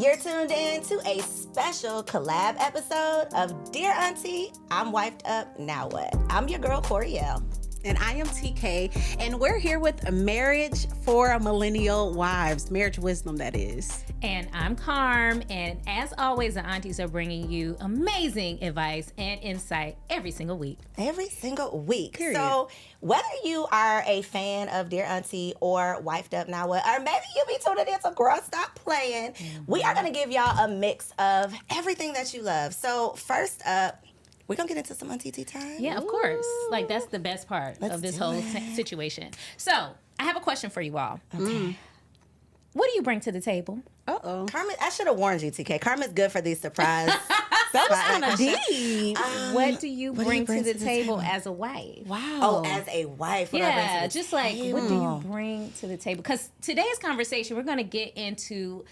You're tuned in to a special collab episode of Dear Aunty, I'm Wifed Up, Now What? I'm your girl, Coriel. And I am TK, and we're here with a Marriage for Millennial Wives, marriage wisdom, that is. And I'm Carm, and as always, the aunties are bringing you amazing advice and insight every single week. Every single week. Period. So whether you are a fan of Dear Aunty or Wifed Up Now What, or maybe you be tuning in to Girl Stop Playing, we are going to give y'all a mix of everything that you love. So first up, we're going to get into some auntie tea time. Yeah, of course. Like, that's the best part of this whole situation. So, I have a question for you all. Okay. What do you bring to the table? Uh-oh. Carmen, I should have warned you, TK. Carmen's good for these surprise. That was kind of deep. What do you bring to the table as a wife? Wow. Oh, as a wife. What do I bring to Yeah, the just like, table? what do you bring to the table? Because today's conversation, we're going to get into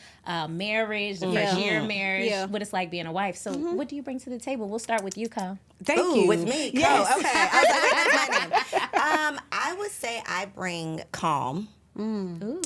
marriage, the first year of marriage, what it's like being a wife. So what do you bring to the table? We'll start with you, Kyle. Thank Ooh, you. with me. Yes. Oh, okay. I was like, that's my name. I would say I bring calm. Ooh.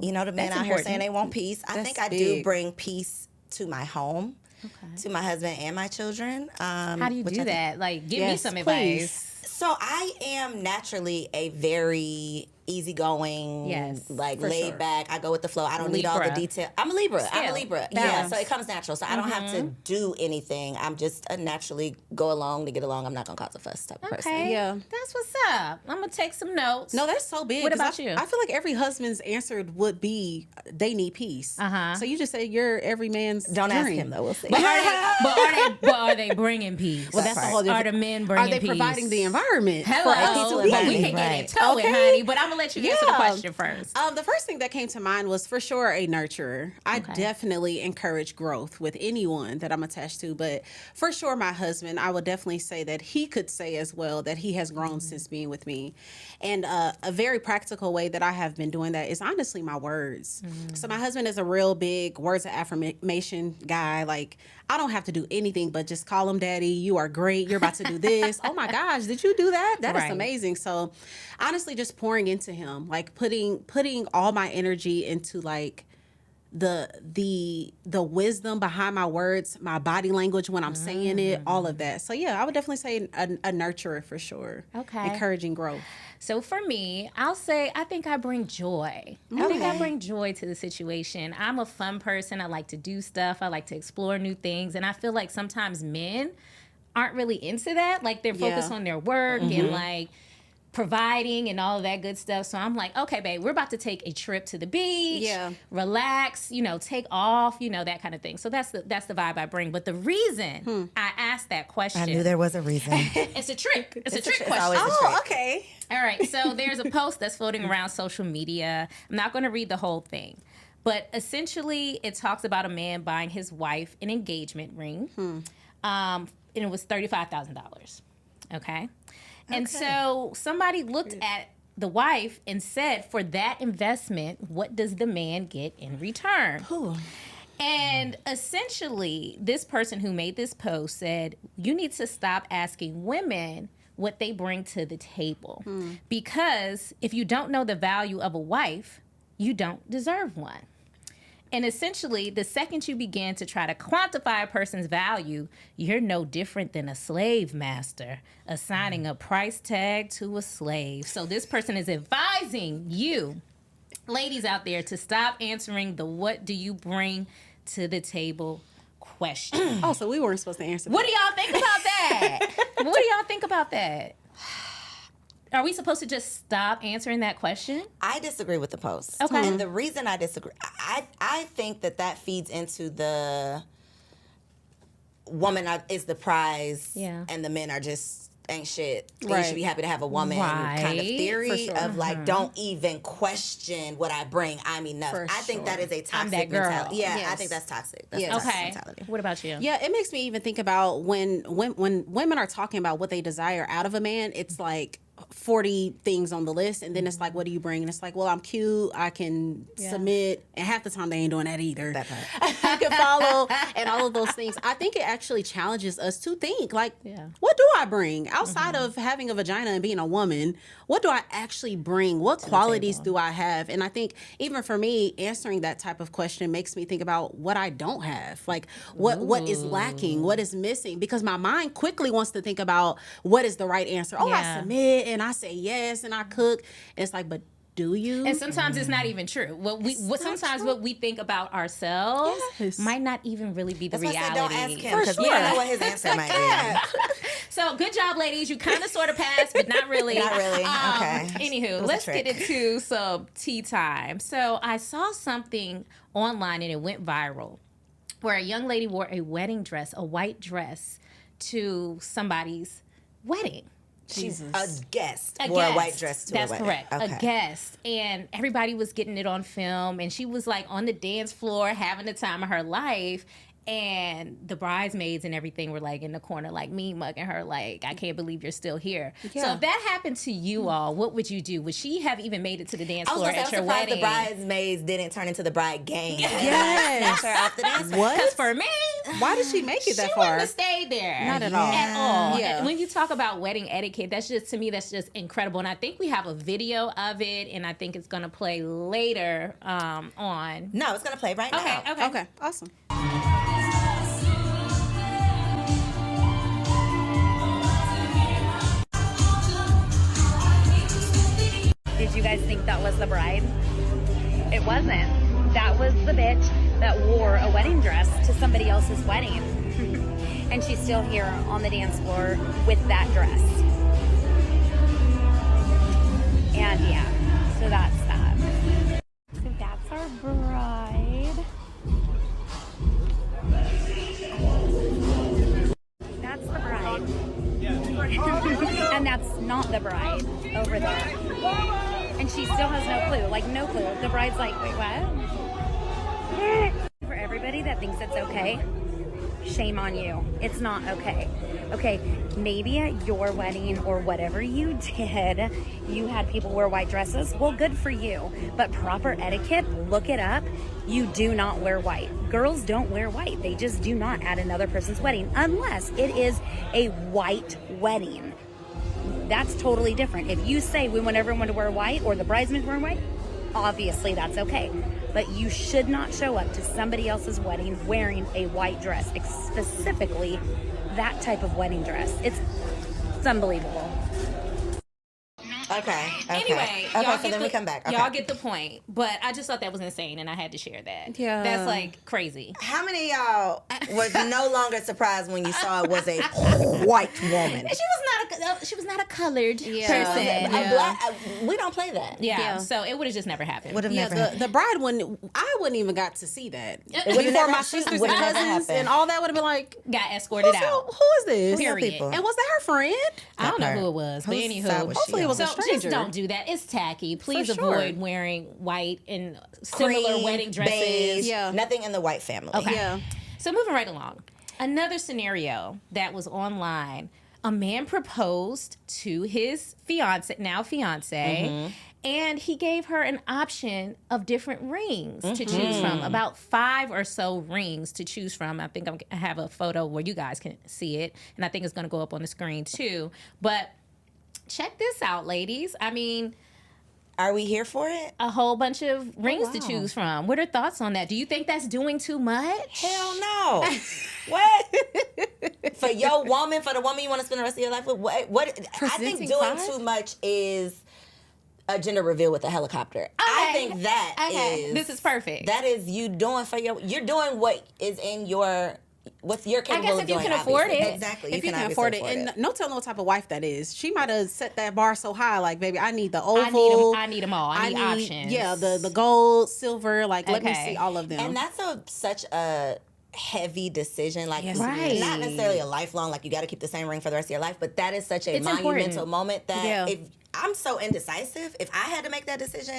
You know, the men That's out here important. saying they want peace. I That's think I do big. bring peace to my home, Okay. to my husband and my children. How do you which do I think- that? Like, give me Yes, some please. advice. So I am naturally a very easygoing, Yes, like for laid sure. back. I go with the flow. I don't need all the Libra. detail. I'm a Libra. Scale. Yeah, Balance. so it comes natural. So I don't have to do anything. I'm just a naturally go along to get along. I'm not gonna cause a fuss type of person. Okay. Yeah. That's what's up. I'm going to take some notes. No, that's so big. What 'cause about I, you? I feel like every husband's answer would be they need peace. Uh-huh. So you just say you're every man's Don't ask dream. him though. We'll see. But are they bringing peace? Well, that's a whole Are different. the men bringing Are they peace? providing the environment? Hello. for us to Well, be? we can get into it, Okay. honey. But I'm going to let you answer the Yeah. question first. The first thing that came to mind was for sure a nurturer. I definitely encourage growth with anyone that I'm attached to, but for sure my husband, I would definitely say that he could say as well that he has grown since being with me. And a very practical way that I have been doing that is honestly my words. So my husband is a real big words of affirmation guy. Like, I don't have to do anything but just call him daddy. You are great. You're about to do this. Oh my gosh, did you do that? That is Right. amazing. So honestly, just pouring into him, like putting all my energy into like the wisdom behind my words, my body language when I'm saying it, all of that. So yeah, I would definitely say a nurturer for sure. Okay. Encouraging growth. So for me, I'll say I think I bring joy. I think I bring joy to the situation. I'm a fun person. I like to do stuff. I like to explore new things. And I feel like sometimes men aren't really into that. Like, they're focused on their work and like providing and all of that good stuff. So I'm like, okay, babe, we're about to take a trip to the beach, relax, take off, that kind of thing. So that's the vibe I bring. But the reason I asked that question, I knew there was a reason. it's a trick. It's a trick It's question. always a trick. Oh, okay. All right, so there's a post that's floating around social media. I'm not going to read the whole thing, but essentially it talks about a man buying his wife an engagement ring, and it was $35,000. Okay? And so somebody looked at the wife and said, for that investment, what does the man get in return? And essentially, this person who made this post said, you need to stop asking women what they bring to the table. Because if you don't know the value of a wife, you don't deserve one. And essentially, the second you begin to try to quantify a person's value, you're no different than a slave master assigning a price tag to a slave. So this person is advising you, ladies out there, to stop answering the what do you bring to the table question. Oh, so we weren't supposed to answer that. What do y'all think about that? What do y'all think about that? Are we supposed to just stop answering that question? I disagree with the post. Okay. And the reason I disagree, I think that feeds into the woman is the prize, and the men are just ain't shit. And you should be happy to have a woman kind of theory For sure. of like, don't even question what I bring. I'm enough. For I think that sure. is a I'm toxic that girl. mentality. Yeah, I Yes. think that's toxic. That's Yes. a toxic Okay. mentality. What about you? Yeah, it makes me even think about when women are talking about what they desire out of a man, it's like, 40 things on the list, and then it's like, what do you bring? And it's like, well, I'm cute, I can submit, and half the time they ain't doing that either. That part. I can follow, and all of those things. I think it actually challenges us to think, like, Yeah. what do I bring outside of having a vagina and being a woman? What do I actually bring? What qualities do I have? And I think even for me, answering that type of question makes me think about what I don't have, like what is lacking, what is missing, because my mind quickly wants to think about what is the right answer. Oh, I submit and I say yes and I cook. And it's like, but do you? And sometimes it's not even true. What we think about ourselves might not even really be the That's reality. why I said don't ask him, because we don't know what his answer might be. So good job, ladies. You kind of sort of passed, but not really. Not really. Okay. Anywho, let's get into some tea time. So I saw something online and it went viral where a young lady wore a wedding dress, a white dress, to somebody's wedding. She's a guest. Wore a white dress to That's a wedding. correct. Okay. A guest. And everybody was getting it on film. And she was like on the dance floor having the time of her life. And the bridesmaids and everything were like in the corner, like me mugging her, like, I can't believe you're still here. Yeah. So if that happened to you all, what would you do? Would she have even made it to the dance I was floor gonna say, at your I'm surprised wedding? the bridesmaids didn't turn into the bride gang. Yes. Snatch her off the dance floor. What? Because for me, Why did she make it that she far? wouldn't have stayed there. Not at all. At all. Yeah. And when you talk about wedding etiquette, that's just, to me, that's just incredible. And I think we have a video of it, and I think it's going to play later on. No, it's gonna play right now. Okay, awesome. Did you guys think that was the bride? It wasn't. That was the bitch that wore a wedding dress to somebody else's wedding. And she's still here on the dance floor with that dress. And yeah, so that's that. So that's our bride. That's the bride. And that's not the bride over there. And she still has no clue, like no clue. The bride's like, wait, what? For everybody that thinks it's okay, shame on you. It's not okay. Okay, maybe at your wedding or whatever you did, you had people wear white dresses. Well, good for you. But proper etiquette, look it up. You do not wear white. Girls don't wear white. They just do not at another person's wedding unless it is a white wedding. That's totally different. If you say we want everyone to wear white or the bridesmaids wearing white, obviously that's okay. But you should not show up to somebody else's wedding wearing a white dress, specifically that type of wedding dress. It's unbelievable. Okay. Anyway, Okay, y'all so get then the, we come back. Okay. Y'all get the point. But I just thought that was insane, and I had to share that. Yeah. That's like crazy. How many of y'all was no longer surprised when you saw it was a white woman? And she was not a colored person. A black, we don't play that. Yeah. So it would have just never happened. Would have Yeah, never happened. the bride I wouldn't even got to see that. would've Before never- my she sisters and would've never cousins happened. and all that would have been like, Got escorted out. who is this? Period. people? And was that her friend? I don't know part. who it was, but Whose anywho. side was she Hopefully it was So a stranger. just don't do that. It's tacky. Please For sure. avoid wearing white and similar Cream, wedding dresses. beige, Yeah. nothing in the white family. Okay. Yeah. So moving right along. Another scenario that was online. A man proposed to his fiance, and he gave her an option of different rings to choose from. About 5 or so rings to choose from. I think I have a photo where you guys can see it, and I think it's going to go up on the screen too. But check this out, ladies. I mean, Are we here for it? a whole bunch of rings to wow. choose from. What are thoughts on that? Do you think that's doing too much? Hell no. What? For your woman, for the woman you want to spend the rest of your life with? What? I think Presenting doing 5? too much is a gender reveal with a helicopter. I think that is. This is perfect. That is you doing for you're doing what is in your, what's your capable if of you doing, can afford obviously. it. Exactly. If you can obviously afford it, and no telling what type of wife that is. She might have set that bar so high, like, baby, I need the oval. I need them all. I need options. Yeah, the gold, silver, like, let me Okay. see all of them. And that's such a heavy decision, like Yes, Right. not necessarily a lifelong, like you got to keep the same ring for the rest of your life, but that is such a It's monumental important. moment that Yeah. if I'm so indecisive, if I had to make that decision,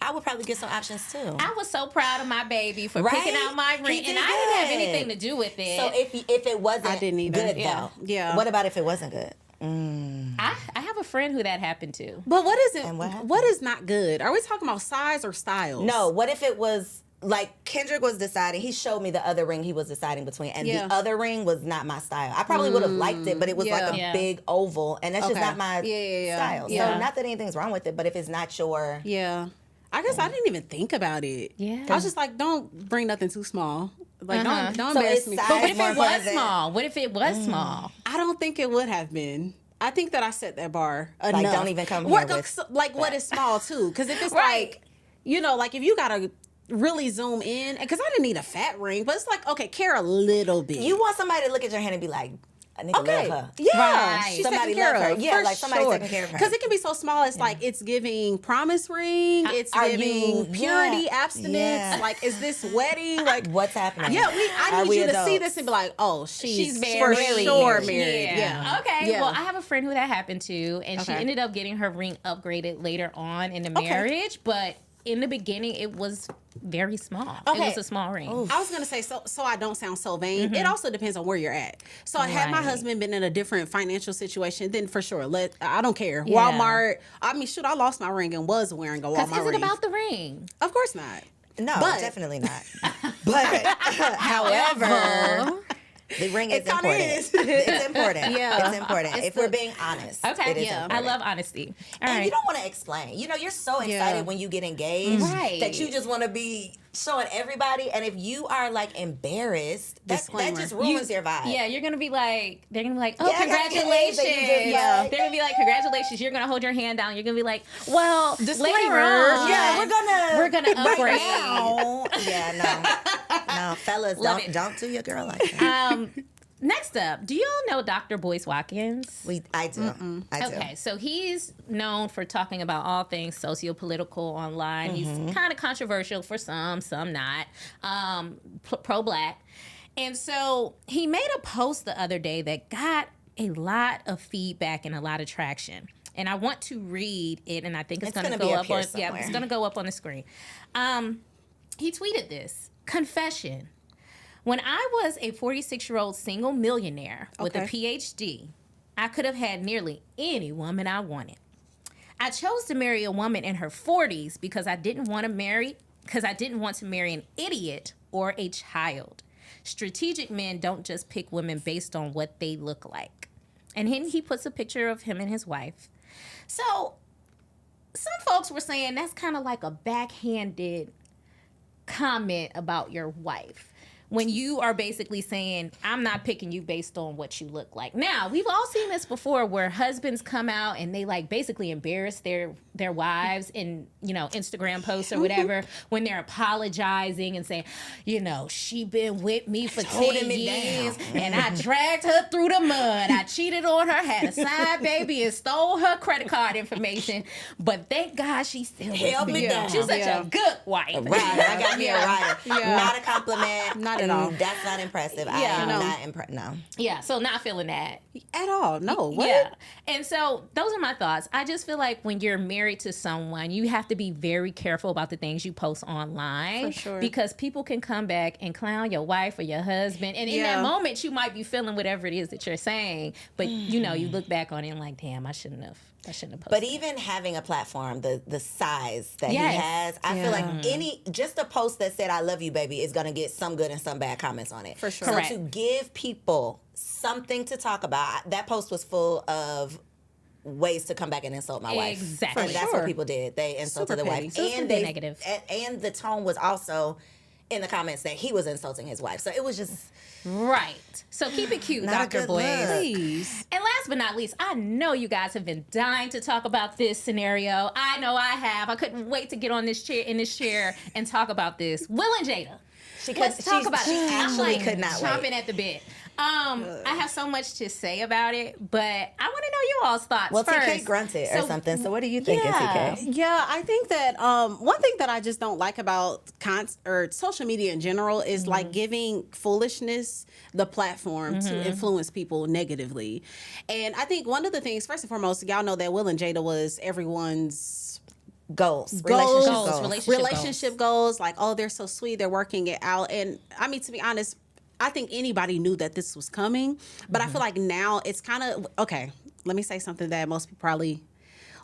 I would probably get some options too. I was so proud of my baby for Right? picking out my He ring, did and I didn't have good. anything to do with it. So if it wasn't I didn't either. good Yeah. though, Yeah. what about if it wasn't good? I have a friend who that happened to. But what is it? And what happened? What is not good? Are we talking about size or styles? No, what if it was like Kendrick was deciding, he showed me the other ring he was deciding between, and the other ring was not my style. I probably would have liked it, but it was like a big oval, and that's just not my style. Yeah. So not that anything's wrong with it, but if it's not your... Yeah. I guess I didn't even think about it. Yeah. I was just like, don't bring nothing too small. Like, don't So embarrass it's me. size But what if more it was important. small? What if it was small? I don't think it would have been. I think that I set that bar enough. Like, don't even come here What, with like, what is small, too? Because if it's Right. like, you know, like, if you got to really zoom in, because I didn't need a fat ring, but it's like, okay, care a little bit. You want somebody to look at your hand and be like, I need to Okay. love her. Yeah. Right. She's Somebody taking care love of her. Yeah, for like somebody sure. taking care of her. Because it can be so small. It's like it's giving promise ring. It's Are giving you- purity, yeah. abstinence. Yeah. Like, is this wedding? Like, What's happening? yeah, I Are need we you to see adults? this and be like, oh, she's for very sure married. married. Yeah. Okay. Yeah. Well, I have a friend who that happened to, and she Okay. ended up getting her ring upgraded later on in the marriage, but in the beginning, it was very small. Okay. It was a small ring. I was gonna say so I don't sound so vain. It also depends on where you're at. So had my Right. husband been in a different financial situation, then for sure, I don't care. Yeah. Walmart. I mean, shoot, I lost my ring and was wearing a Because Walmart is it ring. about the ring? Of course not. No, But- definitely not. But, however, the ring is kinda important. is. It's important. Yeah. It's important. If we're being honest, Okay. it is Yeah. I important. love honesty. All And right. you don't want to explain. You know, you're so excited Yeah. when you get engaged Right. that you just want to be showing everybody. And if you are like embarrassed, that Disclaimer. just ruins your vibe. Yeah, you're gonna be like, they're gonna be like, oh, Yeah, I got congratulations. engaged, and you just like- They're gonna be like, congratulations. You're gonna hold your hand down. You're gonna be like, well, later Disclaimer. on, Yeah, we're gonna upgrade. now. Yeah, no, fellas, Love it. don't do your girl like that. Next up, do y'all know Dr. Boyce Watkins? I do. I do. Okay, so he's known for talking about all things socio-political online. He's kind of controversial for some not. Pro-black. And so he made a post the other day that got a lot of feedback and a lot of traction. And I want to read it, and I think it's going to gonna go be up up here on somewhere. it's going to go up on the screen. He tweeted this: confession. When I was a 46-year-old single millionaire with a PhD, I could have had nearly any woman I wanted. I chose to marry a woman in her 40s because I didn't want to marry an idiot or a child. Strategic men don't just pick women based on what they look like. And then he puts a picture of him and his wife. So some folks were saying that's kind of like a backhanded comment about your wife, when you are basically saying, I'm not picking you based on what you look like. Now, we've all seen this before where husbands come out and they like basically embarrass their wives in, you know, Instagram posts or whatever when they're apologizing and saying, you know, she been with me for 10 years and I dragged her through the mud. I cheated on her, had a side baby and stole her credit card information. But thank God she's still Held with me me. down. She's such a good wife. Right, I got me a rider. Yeah. Not a compliment. Not at all. That's not impressive. I Yeah. am No. not impressed. No. Yeah, so not feeling that. At all. No. What? Yeah. And so those are my thoughts. I just feel like when you're married to someone, you have to be very careful about the things you post online. For sure. Because people can come back and clown your wife or your husband. And in that Yeah. moment, you might be feeling whatever it is that you're saying. But, you know, you look back on it and like, damn, I shouldn't have posted. But even having a platform, the size that Yes. he has, I feel like just a post that said "I love you, baby" is gonna get some good and some bad comments on it. For sure. So Correct. to give people something to talk about, that post was full of ways to come back and insult my wife. Exactly. And that's Sure. what people did. They insulted Super the petty. wife, So it's and pretty they negative. and the tone was also in the comments that he was insulting his wife. So it was just Right. So keep it cute, Not a Dr. good Boyce. look. Please. And last but not least, I know you guys have been dying to talk about this scenario. I know I have. I couldn't wait to get on this chair and talk about this. Will and Jada. Let's talk about it. She I'm actually like could not chomping wait. at the bit. I have so much to say about it, but I want to know you all's thoughts Well, first. TK grunted or So- something. So what do you think, Yeah. TK? Yeah, I think that one thing that I just don't like about social media in general is like giving foolishness the platform to influence people negatively. And I think one of the things, first and foremost, y'all know that Will and Jada was everyone's Goals. relationship goals. Like, oh, they're so sweet, they're working it out. And I mean, to be honest, I think anybody knew that this was coming, but I feel like now it's kind of okay. let me say something that most people probably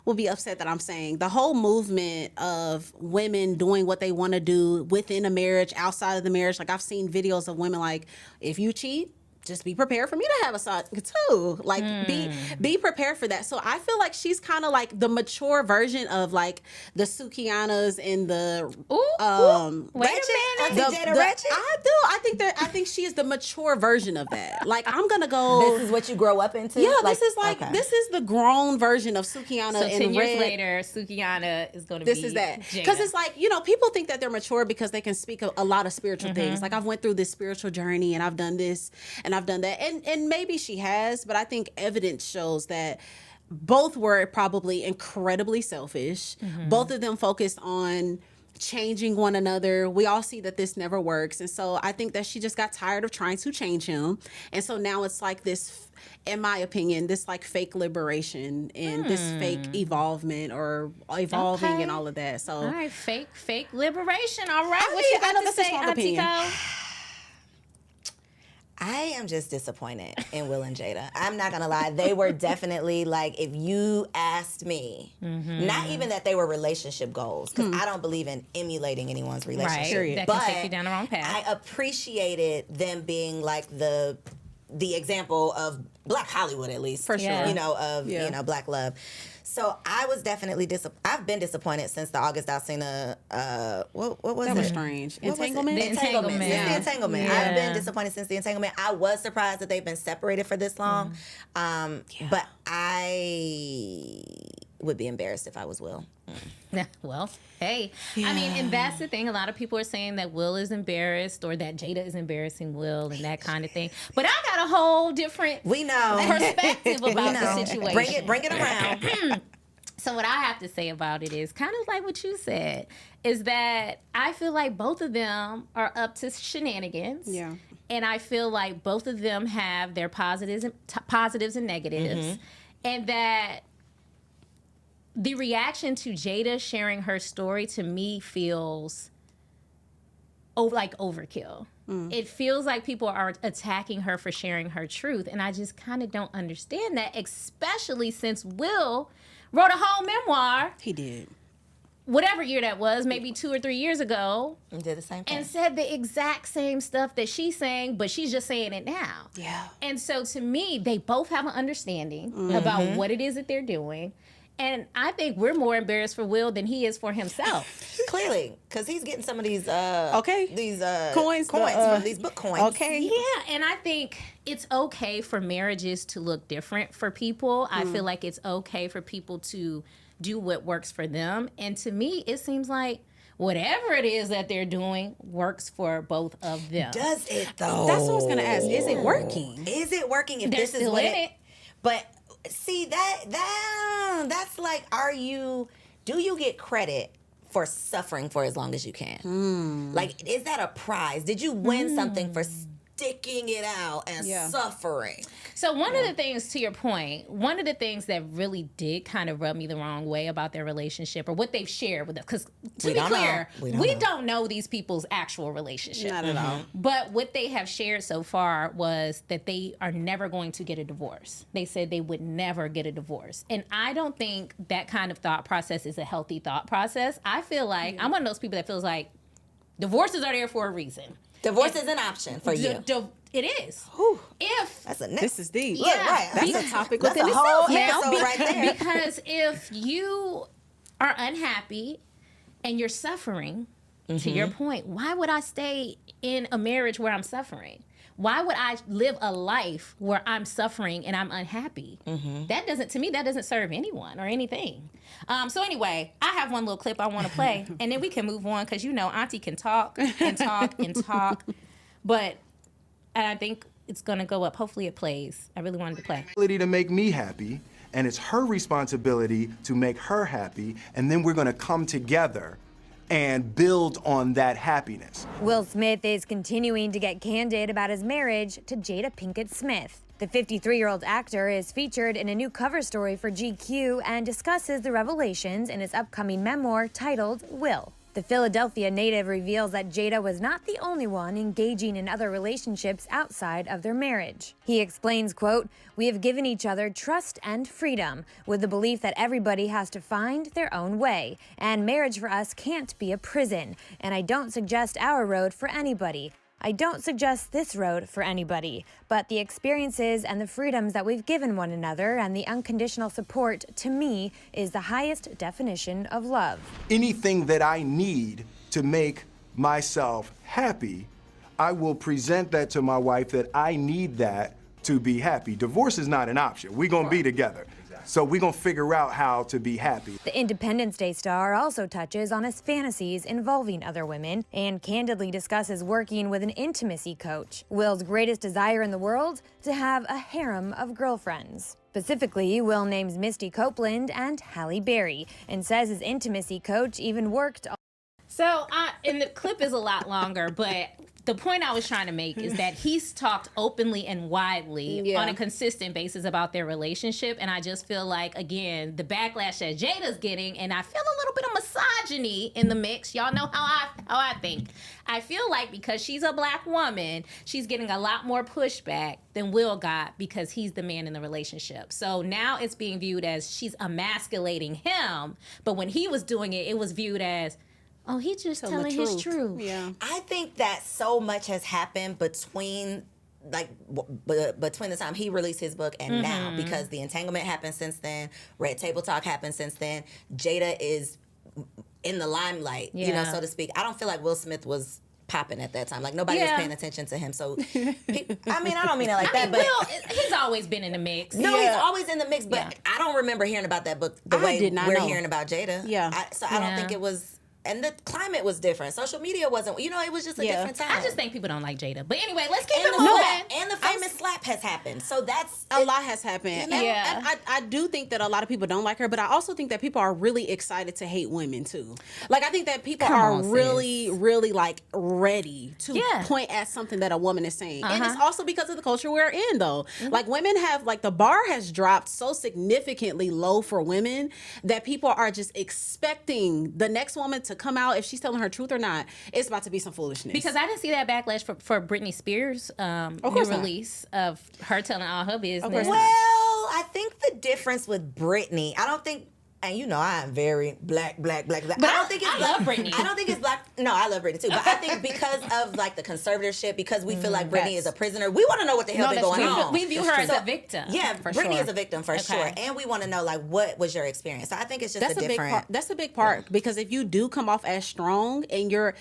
will be upset that I'm saying. The whole movement of women doing what they want to do within a marriage, outside of the marriage. Like, I've seen videos of women like, if you cheat, just be prepared for me to have a side too. Like, be prepared for that. So I feel like she's kind of like the mature version of like the Sukianas and the Wait a minute. Ratchet? I do. I think she is the mature version of that. Like, I'm gonna go. This is what you grow up into? Yeah, this is the grown version of Sukiana. So and 10 years Red. later, Sukiana is going to be This is that. Jada. Because it's like, people think that they're mature because they can speak a lot of spiritual things. Like, I've went through this spiritual journey and I've done this and I've done that. And maybe she has, but I think evidence shows that both were probably incredibly selfish. Both of them focused on changing one another. We all see that this never works. And so I think that she just got tired of trying to change him. And so now it's like this, in my opinion, this like fake liberation and this fake evolvement or evolving and all of that. So all right, fake liberation. All right, I what mean, you I know got to that's a say, strong Auntie opinion. Cole? I am just disappointed in Will and Jada. I'm not gonna lie. They were definitely like, if you asked me, not even that they were relationship goals, because I don't believe in emulating anyone's relationship. Right, that but can take you down the wrong path. I appreciated them being like the example of Black Hollywood, at least. For sure. Yeah. Black love. So I was definitely I've been disappointed since the August Alsina, what was that it? was strange. What was it? Entanglement? The entanglement. Yeah. Since the entanglement. Yeah. I've been disappointed since the entanglement. I was surprised that they've been separated for this long. But I would be embarrassed if I was Will. Well, hey, I mean, and that's the thing. A lot of people are saying that Will is embarrassed or that Jada is embarrassing Will and that kind of thing. But I got a whole different We know. perspective about the situation. Bring it around. So what I have to say about it is kind of like what you said, is that I feel like both of them are up to shenanigans. Yeah. And I feel like both of them have their positives and negatives. And that the reaction to Jada sharing her story to me feels like overkill. It feels like people are attacking her for sharing her truth. And I just kind of don't understand that, especially since Will wrote a whole memoir, He did. whatever year that was, maybe 2 or 3 years ago, And did the same thing. and said the exact same stuff that she's saying, but she's just saying it now. Yeah. And so to me, they both have an understanding about what it is that they're doing. And I think we're more embarrassed for Will than he is for himself. Clearly, because he's getting some of these these Coins, from these book coins. Okay. Yeah, and I think it's okay for marriages to look different for people. I feel like it's okay for people to do what works for them. And to me, it seems like whatever it is that they're doing works for both of them. Does it though? That's what I was going to ask. Is it working? Is it working if They're this is still what in it. But see that's like, do you get credit for suffering for as long as you can? Like, is that a prize? Did you win something for sticking it out and suffering? So one of the things, to your point, one of the things that really did kind of rub me the wrong way about their relationship, or what they've shared with us, because to We be don't clear, know. we don't know these people's actual relationship. Not at all. But what they have shared so far was that they are never going to get a divorce. They said they would never get a divorce. And I don't think that kind of thought process is a healthy thought process. I feel like I'm one of those people that feels like divorces are there for a reason. Divorce is an option for you. It is. Whew. If That's a This is deep. Look, right. That's a topic That's within a whole itself now. episode right there. because if you are unhappy and you're suffering, to your point, why would I stay in a marriage where I'm suffering? Why would I live a life where I'm suffering and I'm unhappy? That doesn't serve anyone or anything. So anyway, I have one little clip I want to play, and then we can move on, because Auntie can talk and talk and talk. But I think it's going to go up. Hopefully it plays. I really wanted to play. Ability to make me happy, and it's her responsibility to make her happy, and then we're gonna come together and build on that happiness. Will Smith is continuing to get candid about his marriage to Jada Pinkett Smith. The 53-year-old actor is featured in a new cover story for GQ and discusses the revelations in his upcoming memoir titled Will. The Philadelphia native reveals that Jada was not the only one engaging in other relationships outside of their marriage. He explains, quote, "We have given each other trust and freedom, with the belief that everybody has to find their own way, and marriage for us can't be a prison, and I don't suggest our road for anybody. I don't suggest this road for anybody, but the experiences and the freedoms that we've given one another and the unconditional support, to me, is the highest definition of love." Anything that I need to make myself happy, I will present that to my wife that I need that to be happy. Divorce is not an option. We're gonna be together. So we're gonna figure out how to be happy. The Independence Day star also touches on his fantasies involving other women and candidly discusses working with an intimacy coach. Will's greatest desire in the world? To have a harem of girlfriends. Specifically, Will names Misty Copeland and Halle Berry and says his intimacy coach even worked. So, and the clip is a lot longer, but the point I was trying to make is that he's talked openly and widely on a consistent basis about their relationship. And I just feel like, again, the backlash that Jada's getting, and I feel a little bit of misogyny in the mix. Y'all know how I think. I feel like because she's a black woman, she's getting a lot more pushback than Will got because he's the man in the relationship. So now it's being viewed as she's emasculating him. But when he was doing it, it was viewed as, oh, he's just telling his truth. Yeah. I think that so much has happened between between the time he released his book and now, because the entanglement happened since then, Red Table Talk happened since then. Jada is in the limelight, you know, so to speak. I don't feel like Will Smith was popping at that time. Like, nobody was paying attention to him. So, I mean, I don't mean it like that, but Will, he's always been in the mix. no, he's always in the mix. But I don't remember hearing about that book the way we're hearing about Jada. Yeah. I don't think it was. And the climate was different. Social media wasn't, you know, it was just a different time. I just think people don't like Jada. But anyway, let's keep and it the moving. slap, and the famous slap has happened. So that's A lot has happened. You know? And I do think that a lot of people don't like her, but I also think that people are really excited to hate women too. Like, I think that people are really, really like ready to point at something that a woman is saying. And it's also because of the culture we're in, though. Like, women have, like, the bar has dropped so significantly low for women that people are just expecting the next woman to come out, if she's telling her truth or not, it's about to be some foolishness. Because I didn't see that backlash for Britney Spears' new release of her telling all her business. well, I think the difference with Britney, I don't think, and you know I am very black. But I don't think it's I black. love Britney. I don't think it's black. No, I love Britney too. But I think because of like the conservatorship, because we feel like Britney is a prisoner, we want to know what the hell is going on. We view her as a victim. Yeah, Britney is a victim for sure, and we want to know like what was your experience. So I think it's just that's a different. Big part. That's a big part because if you do come off as strong and you're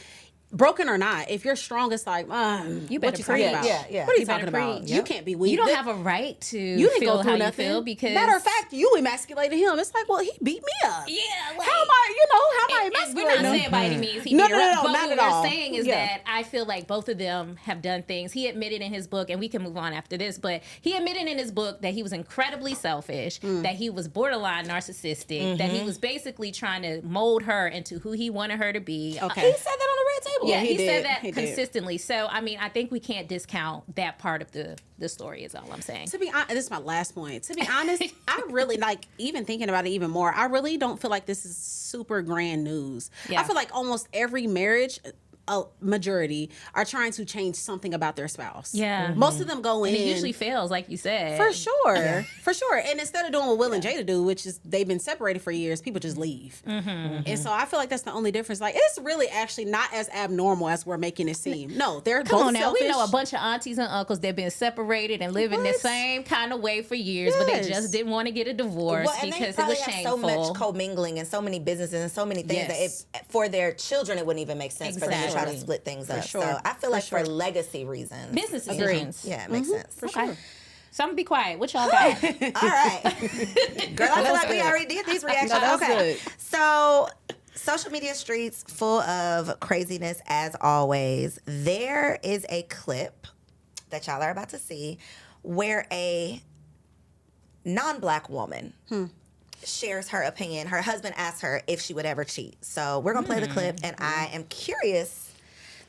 broken or not, if you're strong, it's like, You what you better talking preach. about? Yeah. What are you You better talking about? preach. You can't be weak. You don't have a right to You didn't feel go through how nothing. you feel because Matter of fact, you emasculated him. It's like, well, he beat me up. Yeah, like, How am I we're emasculating not him? saying by any means he No, beat her no, up, no, but not what at all. we're saying is Yeah. that I feel like both of them have done things. He admitted in his book, and we can move on after this, but he admitted in his book that he was incredibly selfish, that he was borderline narcissistic, that he was basically trying to mold her into who he wanted her to be. Okay. He said that on the Red Table. Yeah, he did. said that He did. consistently. So, I mean, I think we can't discount that part of the story is all I'm saying. To be honest, this is my last point. To be honest, I really like, even thinking about it even more, I really don't feel like this is super grand news. Yeah. I feel like almost every marriage, a majority, are trying to change something about their spouse. Yeah. Most of them go in. And it usually fails, like you said. For sure. For sure. And instead of doing what Will and Jada do, which is they've been separated for years, people just leave. And so I feel like that's the only difference. Like, it's really actually not as abnormal as we're making it seem. No, they're Come both on now, selfish. we know a bunch of aunties and uncles that have been separated and living the What? same kind of way for years, but they Yes. just didn't want to get a divorce And they because it probably was have shameful. so much commingling and so many businesses and so many things Yes. that for their children it wouldn't even make sense for them to try to Exactly. split things up. sure. So I feel like for legacy reasons, Business decisions. yeah, it makes sense. For Okay. sure. So I'm gonna be quiet. What y'all got? All right, girl, I feel like we already did these reactions. No, that was okay, good. so social media streets full of craziness as always. There is a clip that y'all are about to see where a non-black woman shares her opinion. Her husband asked her if she would ever cheat. So we're gonna play the clip, and I am curious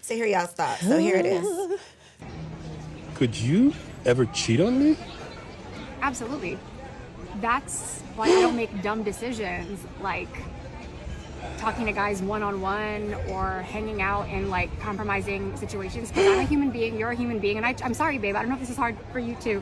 to hear y'all's thoughts. So here it is. Could you ever cheat on me? Absolutely. That's why I don't make dumb decisions like talking to guys one-on-one or hanging out in like compromising situations, because I'm a human being, you're a human being, and I'm sorry, babe, I don't know if this is hard for you to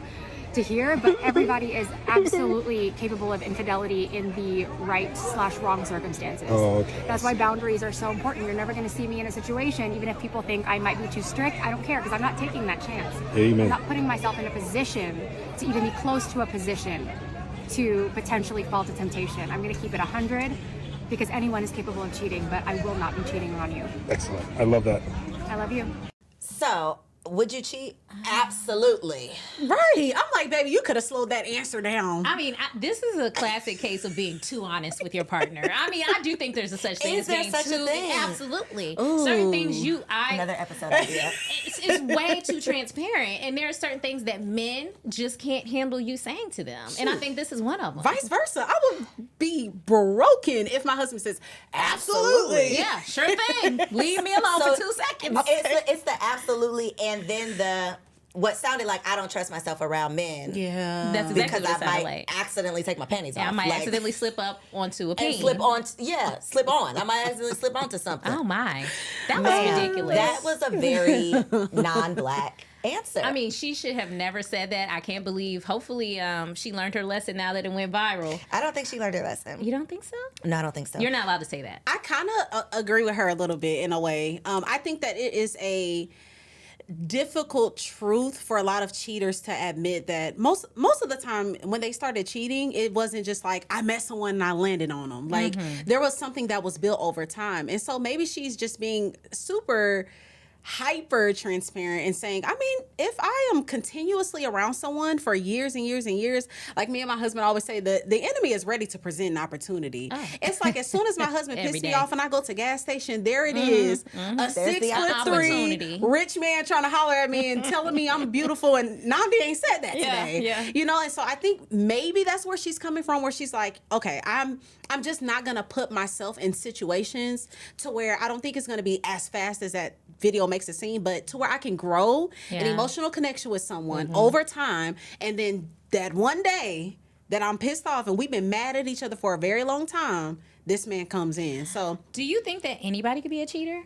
hear, but everybody is absolutely capable of infidelity in the right/wrong circumstances. Oh, okay. That's why boundaries are so important. You're never going to see me in a situation, even if people think I might be too strict, I don't care, because I'm not taking that chance. Amen. I'm not putting myself in a position to even be close to a position to potentially fall to temptation. I'm going to keep it 100, because anyone is capable of cheating, but I will not be cheating on you. Excellent. I love that. I love you. So, would you cheat? Absolutely. Right. I'm like, baby, you could have slowed that answer down. I mean, this is a classic case of being too honest with your partner. I mean, I do think there's a such thing Is as there being such a too. thing? Absolutely. Certain things Another episode idea. it's way too transparent, and there are certain things that men just can't handle you saying to them, and I think this is one of them. Vice versa. I would be broken if my husband says, absolutely. Yeah, sure thing. Leave me alone So, for 2 seconds. It's the absolutely, and then the what sounded like I don't trust myself around men. Yeah. That's exactly Because what it I sounded might like. accidentally take my panties Yeah, off. I might Like, accidentally slip up onto a and peen. slip on. Slip on. I might accidentally slip onto something. Oh my, that was Man, ridiculous. That was a very non-black answer. I mean, she should have never said that. I can't believe. Hopefully, she learned her lesson now that it went viral. I don't think she learned her lesson. You don't think so? No, I don't think so. You're not allowed to say that. I kind of agree with her a little bit in a way. I think that it is a difficult truth for a lot of cheaters to admit that most of the time when they started cheating, it wasn't just like I met someone and I landed on them. Like there was something that was built over time. And so maybe she's just being super hyper transparent and saying, I mean, if I am continuously around someone for years and years and years, like me and my husband always say, the enemy is ready to present an opportunity. Oh. It's like as soon as my husband pisses me off and I go to gas station, there it is, a 6'3" rich man trying to holler at me and telling me I'm beautiful, and Namdi ain't said that today. Yeah. You know, and so I think maybe that's where she's coming from, where she's like, okay, I'm just not gonna put myself in situations to where I don't think it's gonna be as fast as that video makes it seem, but to where I can grow an emotional connection with someone over time, and then that one day that I'm pissed off and we've been mad at each other for a very long time, this man comes in. So do you think that anybody could be a cheater?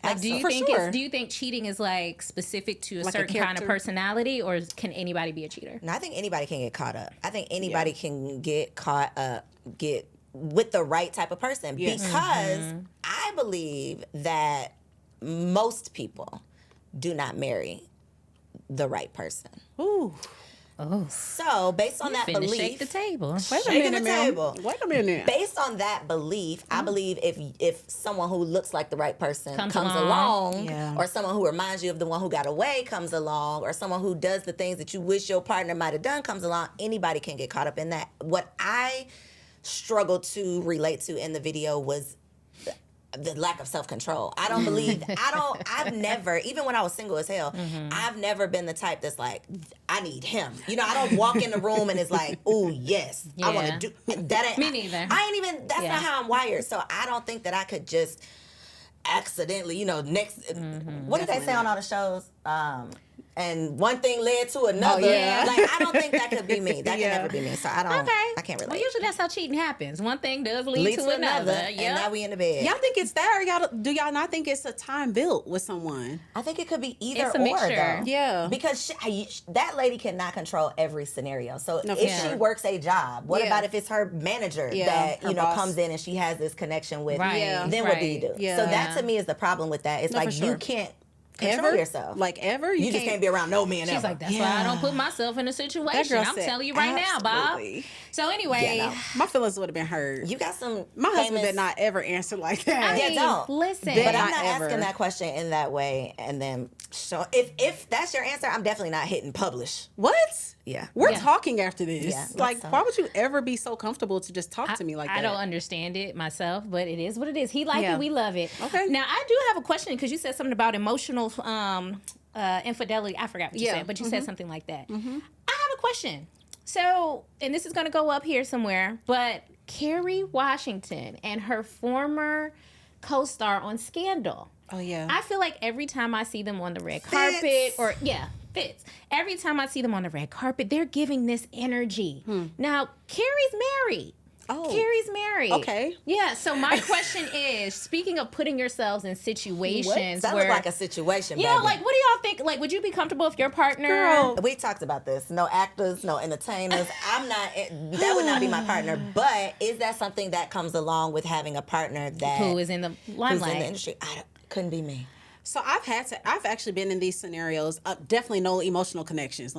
Like, do you think cheating is like specific to a like certain kind of personality, or can anybody be a cheater? No, I think anybody can get caught up. I think anybody can get caught up, get with the right type of person, because I believe that most people do not marry the right person. Ooh. Oh. So based on that belief, shake the table. Shaking the table. Wait a minute. Based on that belief, I believe if someone who looks like the right person comes along, or someone who reminds you of the one who got away comes along, or someone who does the things that you wish your partner might have done comes along, anybody can get caught up in that. What I struggled to relate to in the video was the lack of self-control. I don't believe, I've never, even when I was single as hell, I've never been the type that's like, I need him. You know, I don't walk in the room and it's like, ooh, yes, I want to do that. Me neither. I ain't even, that's not how I'm wired. So I don't think that I could just accidentally, you know, what did they say on all the shows? And one thing led to another. Oh, yeah. Like, I don't think that could be me. That can never be me. So I can't relate. Well, usually that's how cheating happens. One thing does lead to another. And now we in the bed. Y'all think it's that, or do y'all not think it's a time built with someone? I think it could be either It's a or, mixture. though. Yeah. Because that lady cannot control every scenario. So No, if for she works a job, what Yeah. about if it's her manager that, her you know, boss. comes in and she has this connection with, Right. Yeah. then what do you do? Yeah. So that to me is the problem with that. It's No, like for sure. you can't control yourself. Like ever? You just can't be around no man She's ever. like, that's why I don't put myself in a situation. girl I'm said, telling you right now, Bob. absolutely. So anyway, Yeah, no. My feelings would have been hurt. You got some My husband famous- did not ever answer like that. I mean, don't. listen. But I'm Not not ever. asking that question in that way. And then, so if that's your answer, I'm definitely not hitting publish. What? Yeah. We're Yeah. talking after this. Yeah, Like, let's talk. why would you ever be so comfortable to just talk to me like that? I don't understand it myself, but it is what it is. He liked it, we love it. Okay. Now I do have a question, because you said something about emotional infidelity. I forgot what you said, but you said something like that. I have a question. So, and this is going to go up here somewhere, but Kerry Washington and her former co-star on Scandal. Oh, yeah. I feel like every time I see them on the red carpet, Fitz. Every time I see them on the red carpet, they're giving this energy. Now, Carrie's married. Carrie's married. Okay. Yeah. So my question is, speaking of putting yourselves in situations That where, looks like a situation, yeah, baby. like what do y'all think? Like, would you be comfortable if your partner? Girl. We talked about this. No actors, no entertainers. That would not be my partner. But is that something that comes along with having a partner that Who is in the limelight? who's in the industry? Couldn't be me. So I've actually been in these scenarios. Definitely no emotional connections.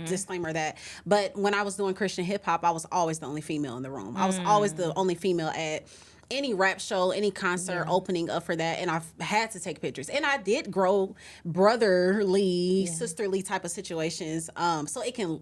Disclaimer that. But when I was doing Christian hip hop, I was always the only female in the room. I was always the only female at any rap show, any concert opening up for that, and I've had to take pictures. And I did grow brotherly, sisterly type of situations. So it can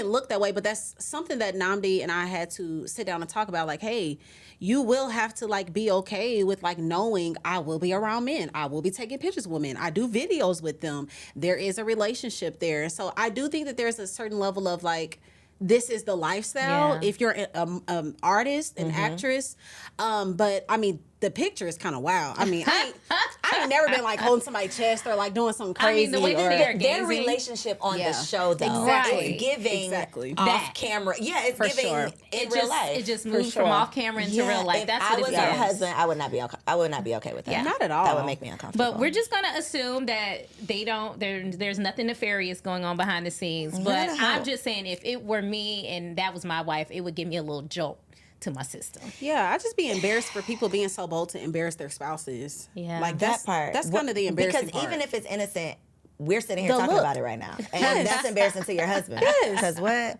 look that way, but that's something that Namdi and I had to sit down and talk about. Like, hey, you will have to like be okay with like knowing I will be around men. I will be taking pictures with men. I do videos with them. There is a relationship there. So I do think that there's a certain level of like, this is the lifestyle if you're an artist, an actress. But I mean, the picture is kind of wild. I mean, I ain't never been like holding somebody's chest or like doing something crazy. I mean, the way that they're Their gazing. relationship on the show, though, Exactly. it's giving off camera. Yeah, it's giving in real life. It just moves from off camera into real life. If That's I what was it her is. husband, I would not be okay with that. Yeah. Not at all. That would make me uncomfortable. But we're just gonna assume that they don't. There's nothing nefarious going on behind the scenes. But I'm just saying, if it were me and that was my wife, it would give me a little jolt to my system. Yeah, I just be embarrassed for people being so bold to embarrass their spouses. Yeah. Like that part. That's kind of the embarrassing because part. even if it's innocent, we're sitting here The talking look. about it right now, and that's embarrassing to your husband. Yes. Because what?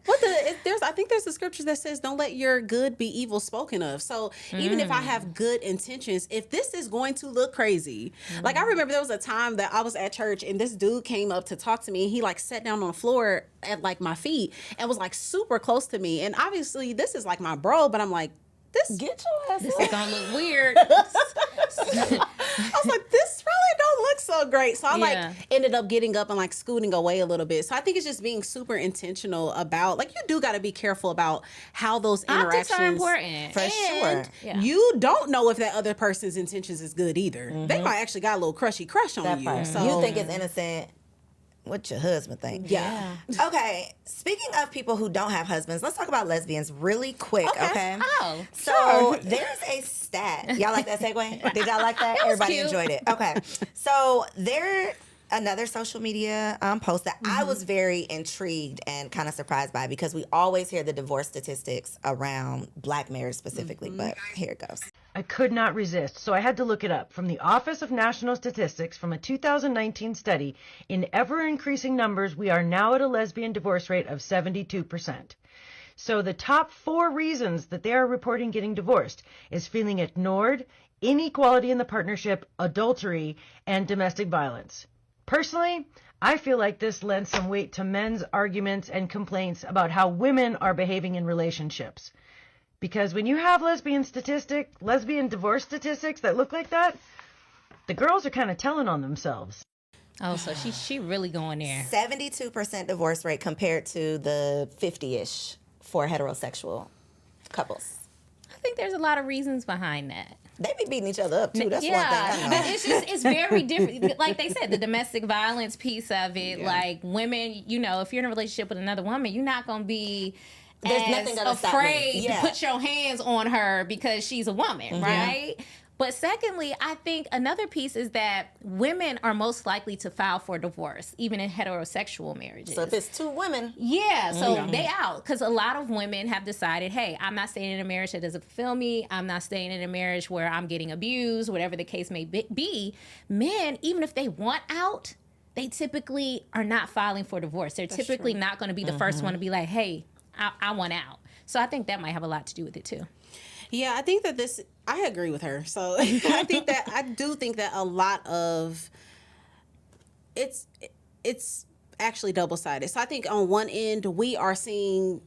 I think there's a scripture that says, "Don't let your good be evil spoken of." So even if I have good intentions, if this is going to look crazy, like I remember there was a time that I was at church and this dude came up to talk to me. And he like sat down on the floor at like my feet and was like super close to me. And obviously this is like my bro, but I'm like, Get your ass This up. is gonna look weird. I was like, this really don't look so great. So I like ended up getting up and like scooting away a little bit. So I think it's just being super intentional about, like, you do got to be careful about how those interactions Optics are important. For sure. Yeah. You don't know if that other person's intentions is good either. They might actually got a little crush on That you. part. So You think it's innocent. What your husband think? Yeah. Okay. Speaking of people who don't have husbands, let's talk about lesbians really quick. Okay. Oh, So there's a stat. Y'all like that segue? Did y'all like that? Everybody cute. enjoyed it. Okay. So another social media post that I was very intrigued and kind of surprised by, because we always hear the divorce statistics around Black marriage specifically, but here it goes. I could not resist, so I had to look it up. From the Office of National Statistics, from a 2019 study, in ever-increasing numbers, we are now at a lesbian divorce rate of 72%. So the top 4 reasons that they are reporting getting divorced is feeling ignored, inequality in the partnership, adultery, and domestic violence. Personally, I feel like this lends some weight to men's arguments and complaints about how women are behaving in relationships. Because when you have lesbian divorce statistics that look like that, the girls are kind of telling on themselves. Oh, so she really going there. 72% divorce rate compared to the 50-ish for heterosexual couples. I think there's a lot of reasons behind that. They be beating each other up too. That's one thing I know. But it's very different. Like they said, the domestic violence piece of it, like women, if you're in a relationship with another woman, you're not going to be There's nothing gonna stop me. afraid Yeah. to put your hands on her because she's a woman, right? But secondly, I think another piece is that women are most likely to file for divorce, even in heterosexual marriages. So if it's 2 women, So they out, because a lot of women have decided, hey, I'm not staying in a marriage that doesn't fulfill me. I'm not staying in a marriage where I'm getting abused, whatever the case may be. Men, even if they want out, they typically are not filing for divorce. They're typically not going to be the first one to be like, hey, I want out. So I think that might have a lot to do with it too. Yeah, I think that I agree with her. So I do think that a lot of it's actually double-sided. So I think on one end, we are seeing,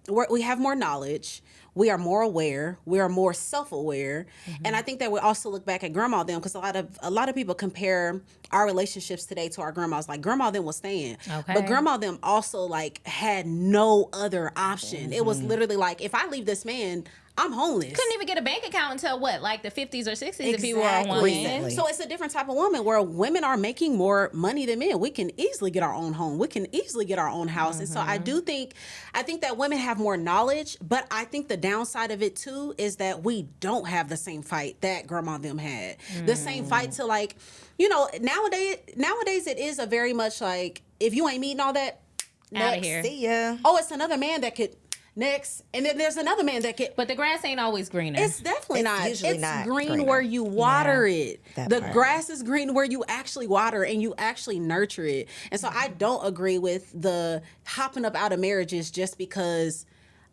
we have more knowledge, we are more aware, we are more self-aware, and I think that we also look back at grandma them, because a lot of people compare our relationships today to our grandmas. Like, grandma them was staying, but grandma them also like had no other option. It was literally like, if I leave this man, I'm homeless. Couldn't even get a bank account until what, like the 50s or 60s if you were a woman. Recently. So it's a different type of woman where women are making more money than men. We can easily get our own home. We can easily get our own house. And so I think that women have more knowledge, but I think the downside of it too is that we don't have the same fight that grandma them had. The same fight to like, you know, nowadays it is a very much like, if you ain't meeting all that, Out of here. See ya. oh, it's another man that could next, and then there's another man that could. But the grass ain't always greener. It's definitely It's not. usually It's not green greener. where you water it. that The part. grass is green where you actually water and you actually nurture it. And so I don't agree with the hopping up out of marriages just because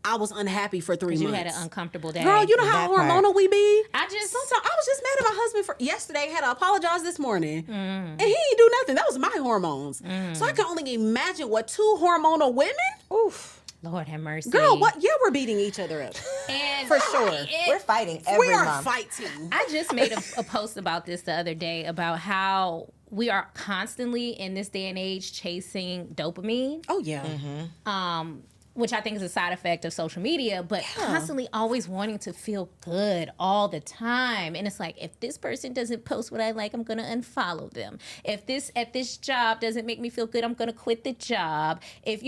I was unhappy for 3 months. you had an uncomfortable day. Girl, you know how That part. hormonal we be? Sometimes I was just mad at my husband for yesterday, had to apologize this morning. And he didn't do nothing. That was my hormones. So I can only imagine what 2 hormonal women? Oof. Lord have mercy. Girl, what? Yeah, we're beating each other up. And For sure. We're fighting every We are month. fighting. I just made a post about this the other day about how we are constantly in this day and age chasing dopamine. Oh, yeah. Which I think is a side effect of social media, but constantly always wanting to feel good all the time. And it's like, if this person doesn't post what I like, I'm gonna unfollow them. If this at this job doesn't make me feel good, I'm gonna quit the job. If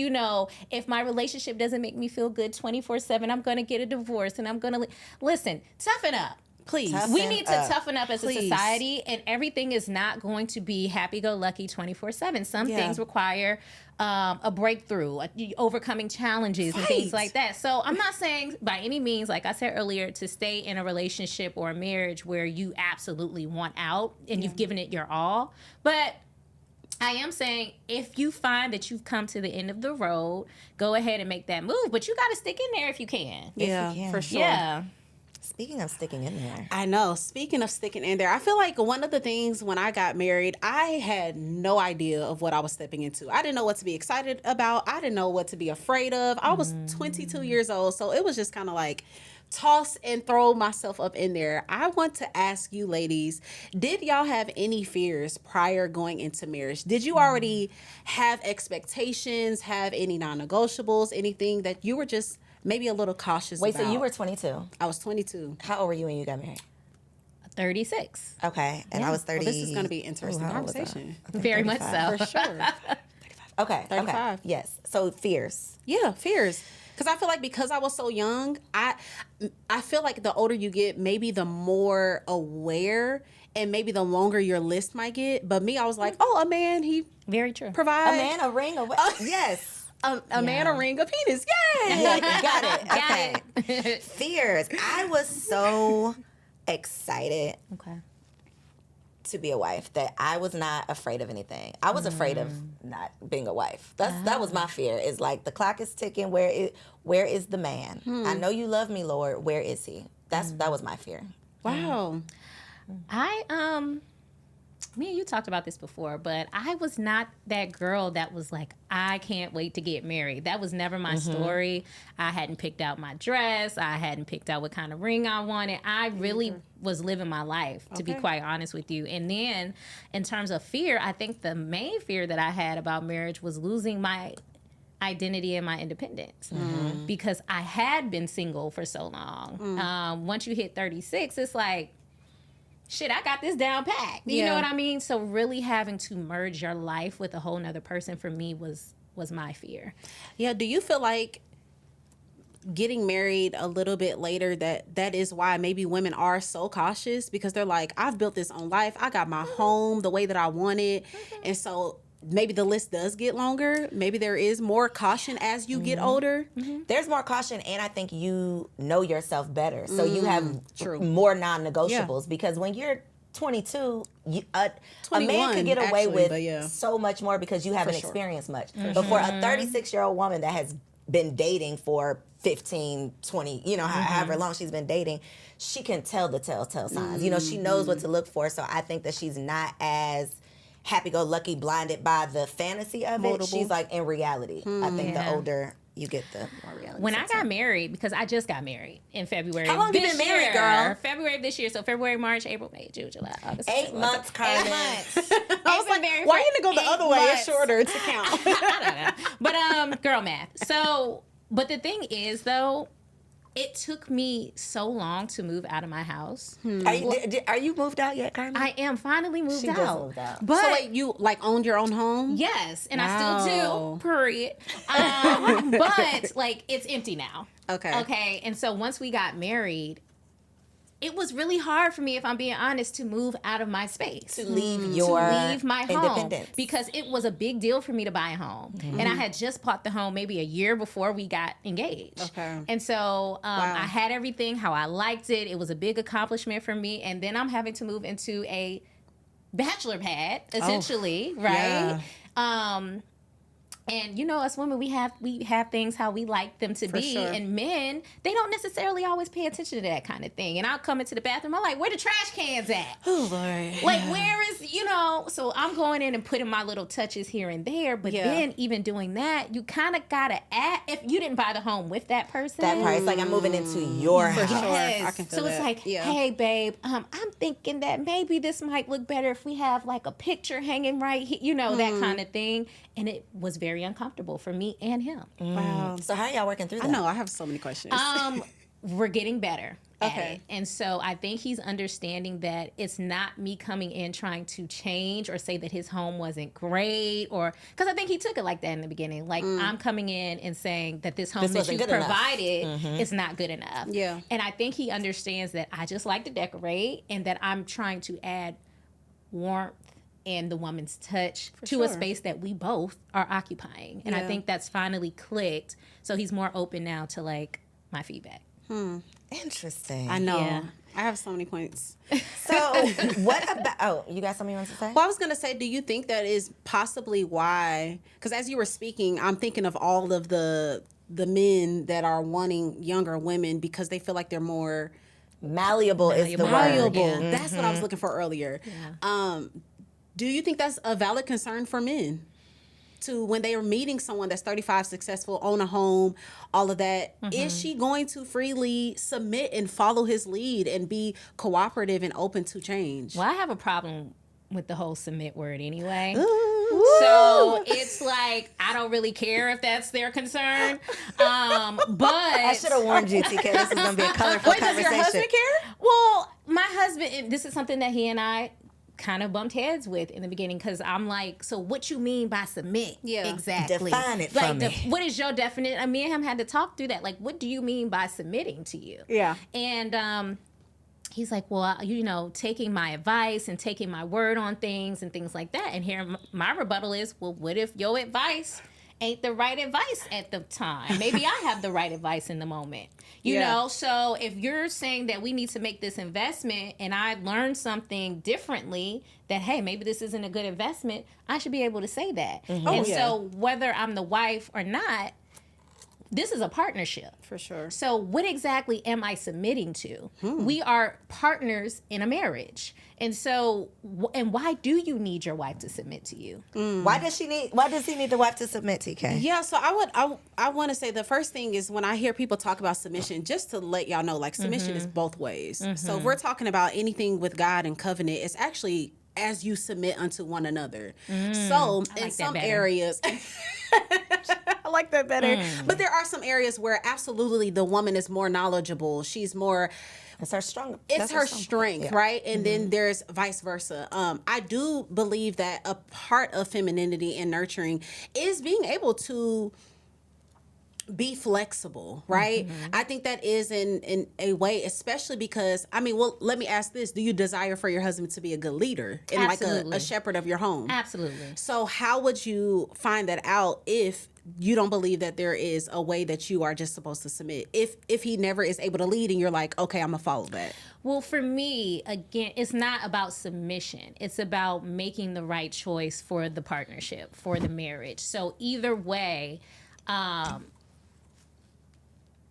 if my relationship doesn't make me feel good 24/7, I'm gonna get a divorce and I'm gonna listen, toughen up. Please. We need to toughen up as a Please. society, and everything is not going to be happy-go-lucky 24/7. Some things require a breakthrough, overcoming challenges and things like that. So I'm not saying by any means, like I said earlier, to stay in a relationship or a marriage where you absolutely want out and you've given it your all. But I am saying if you find that you've come to the end of the road, go ahead and make that move. But you got to stick in there if you can. Yeah, can. for sure. Yeah. Speaking of sticking in there. I know. Speaking of sticking in there, I feel like one of the things when I got married, I had no idea of what I was stepping into. I didn't know what to be excited about. I didn't know what to be afraid of. I was 22 years old, so it was just kind of like toss and throw myself up in there. I want to ask you ladies, did y'all have any fears prior going into marriage? Did you already have expectations, have any non-negotiables, anything that you were just maybe a little cautious Wait, about? so you were 22. I was 22. How old were you when you got married? 36. Okay, and I was 30. Well, this is going to be an interesting how old was I? conversation. Very much so. For sure. Okay, 35. okay. Yes. So fears. Yeah, fears. Because I feel like because I was so young, I feel like the older you get, maybe the more aware and maybe the longer your list might get. But me, I was like, oh, a man, he Very true. provides. A man, a ring, a what? Yes. A man, a ring, a penis. Yay! Got it. Got Okay. Fears. I was so excited Okay. to be a wife that I was not afraid of anything. I was afraid of not being a wife. That was my fear. Is like the clock is ticking. Where is the man? I know you love me, Lord. Where is he? That was my fear. Wow. Me and you talked about this before, but I was not that girl that was like, I can't wait to get married. That was never my story. I hadn't picked out my dress. I hadn't picked out what kind of ring I wanted. I really was living my life, to be quite honest with you. And then in terms of fear, I think the main fear that I had about marriage was losing my identity and my independence because I had been single for so long. Once you hit 36, it's like, shit, I got this down packed. You know what I mean? So really having to merge your life with a whole nother person for me was my fear. Yeah. Do you feel like getting married a little bit later that is why maybe women are so cautious, because they're like, I've built this own life. I got my home the way that I want it. And so maybe the list does get longer. Maybe there is more caution as you get older. There's more caution, and I think you know yourself better. So you have True. more non-negotiables because when you're 22, a 21, man could get away actually, with but yeah. so much more because you haven't For sure. experienced much. But for a 36-year-old woman that has been dating for 15, 20, however long she's been dating, she can tell the telltale signs. She knows what to look for. So I think that she's not as happy-go-lucky, blinded by the fantasy of it. She's like in reality. I think the older you get, the more reality. When I got married, because I just got married in February. How long of you this been married, year, girl? February of this year. So February, March, April, May, June, July, August. 8 months, Carmen. 8 months. I was like, why you didn't go the other way? It's shorter to count. I don't know. But girl math. So, but the thing is though, it took me so long to move out of my house. Are you moved out yet, Carmen? I am finally moved She out. just moved out. But So wait, you like owned your own home? yes, and I Wow. still do. Period. But like it's empty now. Okay. Okay. And so once we got married, it was really hard for me, if I'm being honest, to move out of my space. To leave your My home independence. because it was a big deal for me to buy a home, and I had just bought the home maybe a year before we got engaged. Okay. And so I had everything how I liked it. It was a big accomplishment for me, and then I'm having to move into a bachelor pad essentially, right? And you know, us women, we have things how we like them to be, sure. and men, they don't necessarily always pay attention to that kind of thing. And I'll come into the bathroom, I'm like, where the trash cans at? Oh Lord. Like, where is, you know? So I'm going in and putting my little touches here and there, but then even doing that, you kind of gotta add. If you didn't buy the home with that person, That part, it's like I'm moving into your house. Sure. yes. I can feel so it's that. like, Yeah. hey, babe, I'm thinking that maybe this might look better if we have like a picture hanging right here, you know, that kind of thing. And it was very uncomfortable for me and him. Wow. So how are y'all working through that? I know. I have so many questions. We're getting better at Okay. it. And so I think he's understanding that it's not me coming in trying to change or say that his home wasn't great, or because I think he took it like that in the beginning. Like I'm coming in and saying that this home This that wasn't you good enough. provided is not good enough. Yeah. And I think he understands that I just like to decorate and that I'm trying to add warmth and the woman's touch to a sure. space that we both are occupying. And I Yeah. think that's finally clicked. So he's more open now to like my feedback. Interesting. I know. Yeah. I have so many points. So what about? Oh, you got something you want to say? Well, I was going to say, do you think that is possibly why? Because as you were speaking, I'm thinking of all of the men that are wanting younger women because they feel like they're more Malleable is the word. valuable. Yeah. That's what I was looking for earlier. Do you think that's a valid concern for men? To when they are meeting someone that's 35, successful, own a home, all of that, is she going to freely submit and follow his lead and be cooperative and open to change? Well, I have a problem with the whole submit word anyway. So it's like, I don't really care if that's their concern. But I should have warned you, TK. This is going to be a colorful Wait, does conversation. your husband care? Well, my husband, and this is something that he and I kind of bumped heads with in the beginning, because I'm like, so what you mean by submit? Yeah. Exactly. Define it like, for me. What is your definition? Me and him had to talk through that. Like, what do you mean by submitting to you? Yeah. And he's like, well, you know, taking my advice and taking my word on things and things like that. And here my rebuttal is, well, what if your advice ain't the right advice at the time? Maybe I have the right advice in the moment. You know, so if you're saying that we need to make this investment and I learned something differently, that, hey, maybe this isn't a good investment, I should be able to say that. And so whether I'm the wife or not, this is a partnership. For sure. So what exactly am I submitting to? We are partners in a marriage. And so, and why do you need your wife to submit to you? Why does he need the wife to submit, TK? Yeah, so I want to say the first thing is when I hear people talk about submission, just to let y'all know, like submission is both ways. So if we're talking about anything with God and covenant, it's actually as you submit unto one another. So in that some better. areas, I like that better. But there are some areas where absolutely the woman is more knowledgeable. She's more. It's her strong. It's that's her strength, Yeah. right? And then there's vice versa. I do believe that a part of femininity and nurturing is being able to be flexible, right? I think that is in a way, especially because, I mean, well, let me ask this. Do you desire for your husband to be a good leader and like Absolutely. a shepherd of your home? Absolutely. So how would you find that out if you don't believe that there is a way that you are just supposed to submit? If he never is able to lead and you're like, okay, I'm gonna follow that. Well, for me, again, it's not about submission. It's about making the right choice for the partnership, for the marriage. So either way,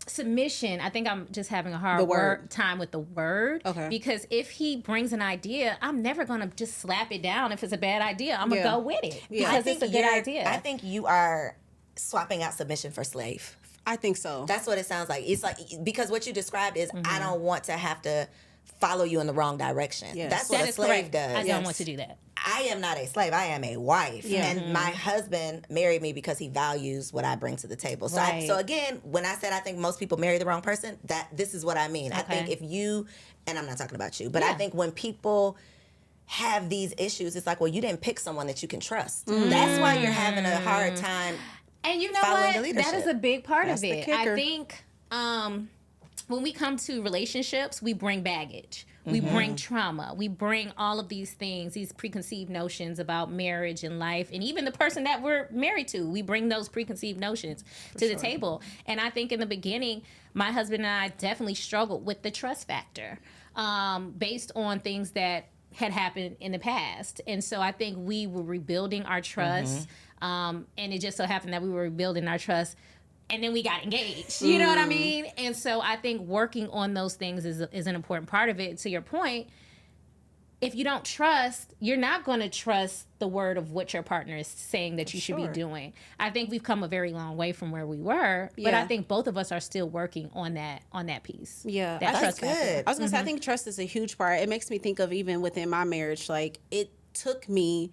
submission, I think I'm just having a hard The word. time with the word. Okay. Because if he brings an idea, I'm never going to just slap it down if it's a bad idea. I'm going to Yeah. go with it Yeah. because it's a good idea. I think you are swapping out submission for slave. I think so. That's what it sounds like. It's like, because what you described is, I don't want to have to follow you in the wrong direction. Yes. That's what That a is slave correct. does. I don't want to do that. I am not a slave. I am a wife. Yeah. And my husband married me because he values what I bring to the table. So, Right. so again, when I said I think most people marry the wrong person, this is what I mean. I Okay. think if you, and I'm not talking about you, but I Yeah. think when people have these issues, it's like, well, you didn't pick someone that you can trust. That's why you're having a hard time. And you know following the what? leadership. That is a big part That's of the it. kicker. I think when we come to relationships, we bring baggage. We bring trauma. We bring all of these things, these preconceived notions about marriage and life, and even the person that we're married to. We bring those preconceived notions to the table. And I think in the beginning, my husband and I definitely struggled with the trust factor based on things that had happened in the past. And so I think we were rebuilding our trust. And it just so happened that we were rebuilding our trust and then we got engaged. You know what I mean? And so I think working on those things is an important part of it. To your point, if you don't trust, you're not going to trust the word of what your partner is saying that you should be doing. I think we've come a very long way from where we were, but I think both of us are still working on that piece. Yeah, that that's trust factor. good. I was gonna say, I think trust is a huge part. It makes me think of even within my marriage, like it took me,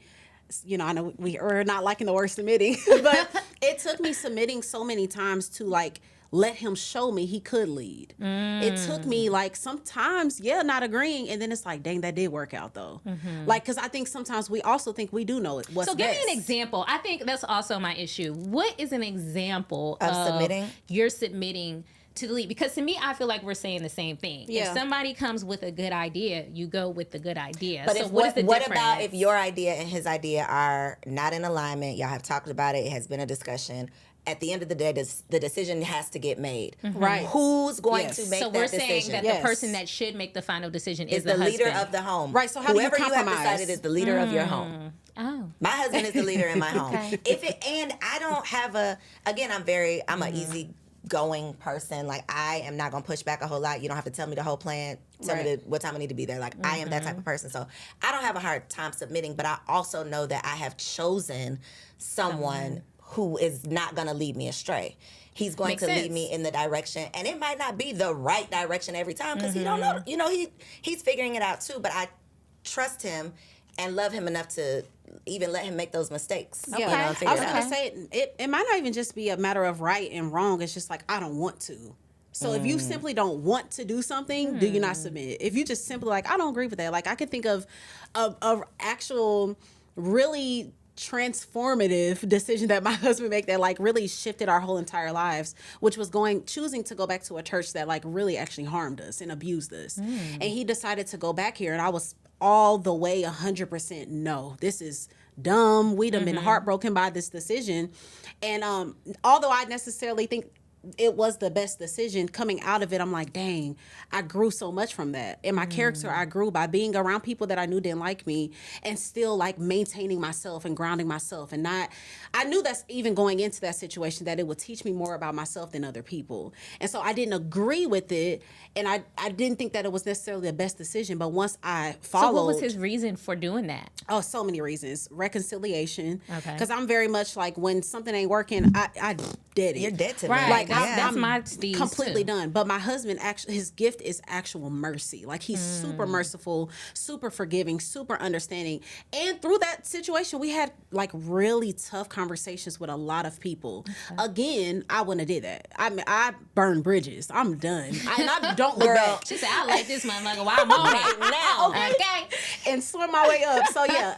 you know, I know we're not liking the word submitting, but it took me submitting so many times to like let him show me he could lead. It took me like sometimes, not agreeing, and then it's like, dang, that did work out though. Like, because I think sometimes we also think we do know what's So give best. me an example. I think that's also my issue. What is an example of submitting? You're submitting to the lead? Because to me, I feel like we're saying the same thing. Yeah. If somebody comes with a good idea, you go with the good idea. But so if, what is the what difference? about if your idea and his idea are not in alignment? Y'all have talked about it. It has been a discussion. At the end of the day, the decision has to get made. Right. Who's going Yes. to make So that we're decision? saying that Yes. the person that should make the final decision is is the leader husband. of the home. Right, so how do you whoever you have compromise? decided is the leader of your home. Oh. My husband is the leader in my home. And I don't have again, I'm an easy going person. Like, I am not gonna push back a whole lot. You don't have to tell me the whole plan. Tell me what time I need to be there. Like, I am that type of person. So I don't have a hard time submitting, but I also know that I have chosen someone who is not gonna lead me astray. He's going Makes to lead sense. me in the direction, and it might not be the right direction every time because he don't know. You know, he's figuring it out too. But I trust him and love him enough to even let him make those mistakes. Yeah, You know, and I figure was it gonna out. say it might not even just be a matter of right and wrong. It's just like I don't want to. So if you simply don't want to do something, do you not submit? If you just simply like, I don't agree with that. Like I can think of actual really transformative decision that my husband made that like really shifted our whole entire lives, which was choosing to go back to a church that like really actually harmed us and abused us. And he decided to go back here, and I was all the way 100% no, this is dumb. We'd have been heartbroken by this decision. And although I necessarily think it was the best decision, coming out of it, I'm like, dang, I grew so much from that. In my character, I grew by being around people that I knew didn't like me and still like maintaining myself and grounding myself. And I knew that's even going into that situation that it would teach me more about myself than other people. And so I didn't agree with it. And I didn't think that it was necessarily the best decision. But once I followed. So what was his reason for doing that? Oh, so many reasons. Reconciliation. Okay. Because I'm very much like when something ain't working, I did it. You're dead to me. Right. Like That's I'm my steez, completely too. done. But my husband, actually, his gift is actual mercy. Like he's super merciful, super forgiving, super understanding. And through that situation, we had like really tough conversations with a lot of people. Again, I wouldn't have did that. I mean, I burned bridges. I'm done. And I don't look back. She said, I like this motherfucker while I'm on it. now. Okay. And swim my way up. So yeah,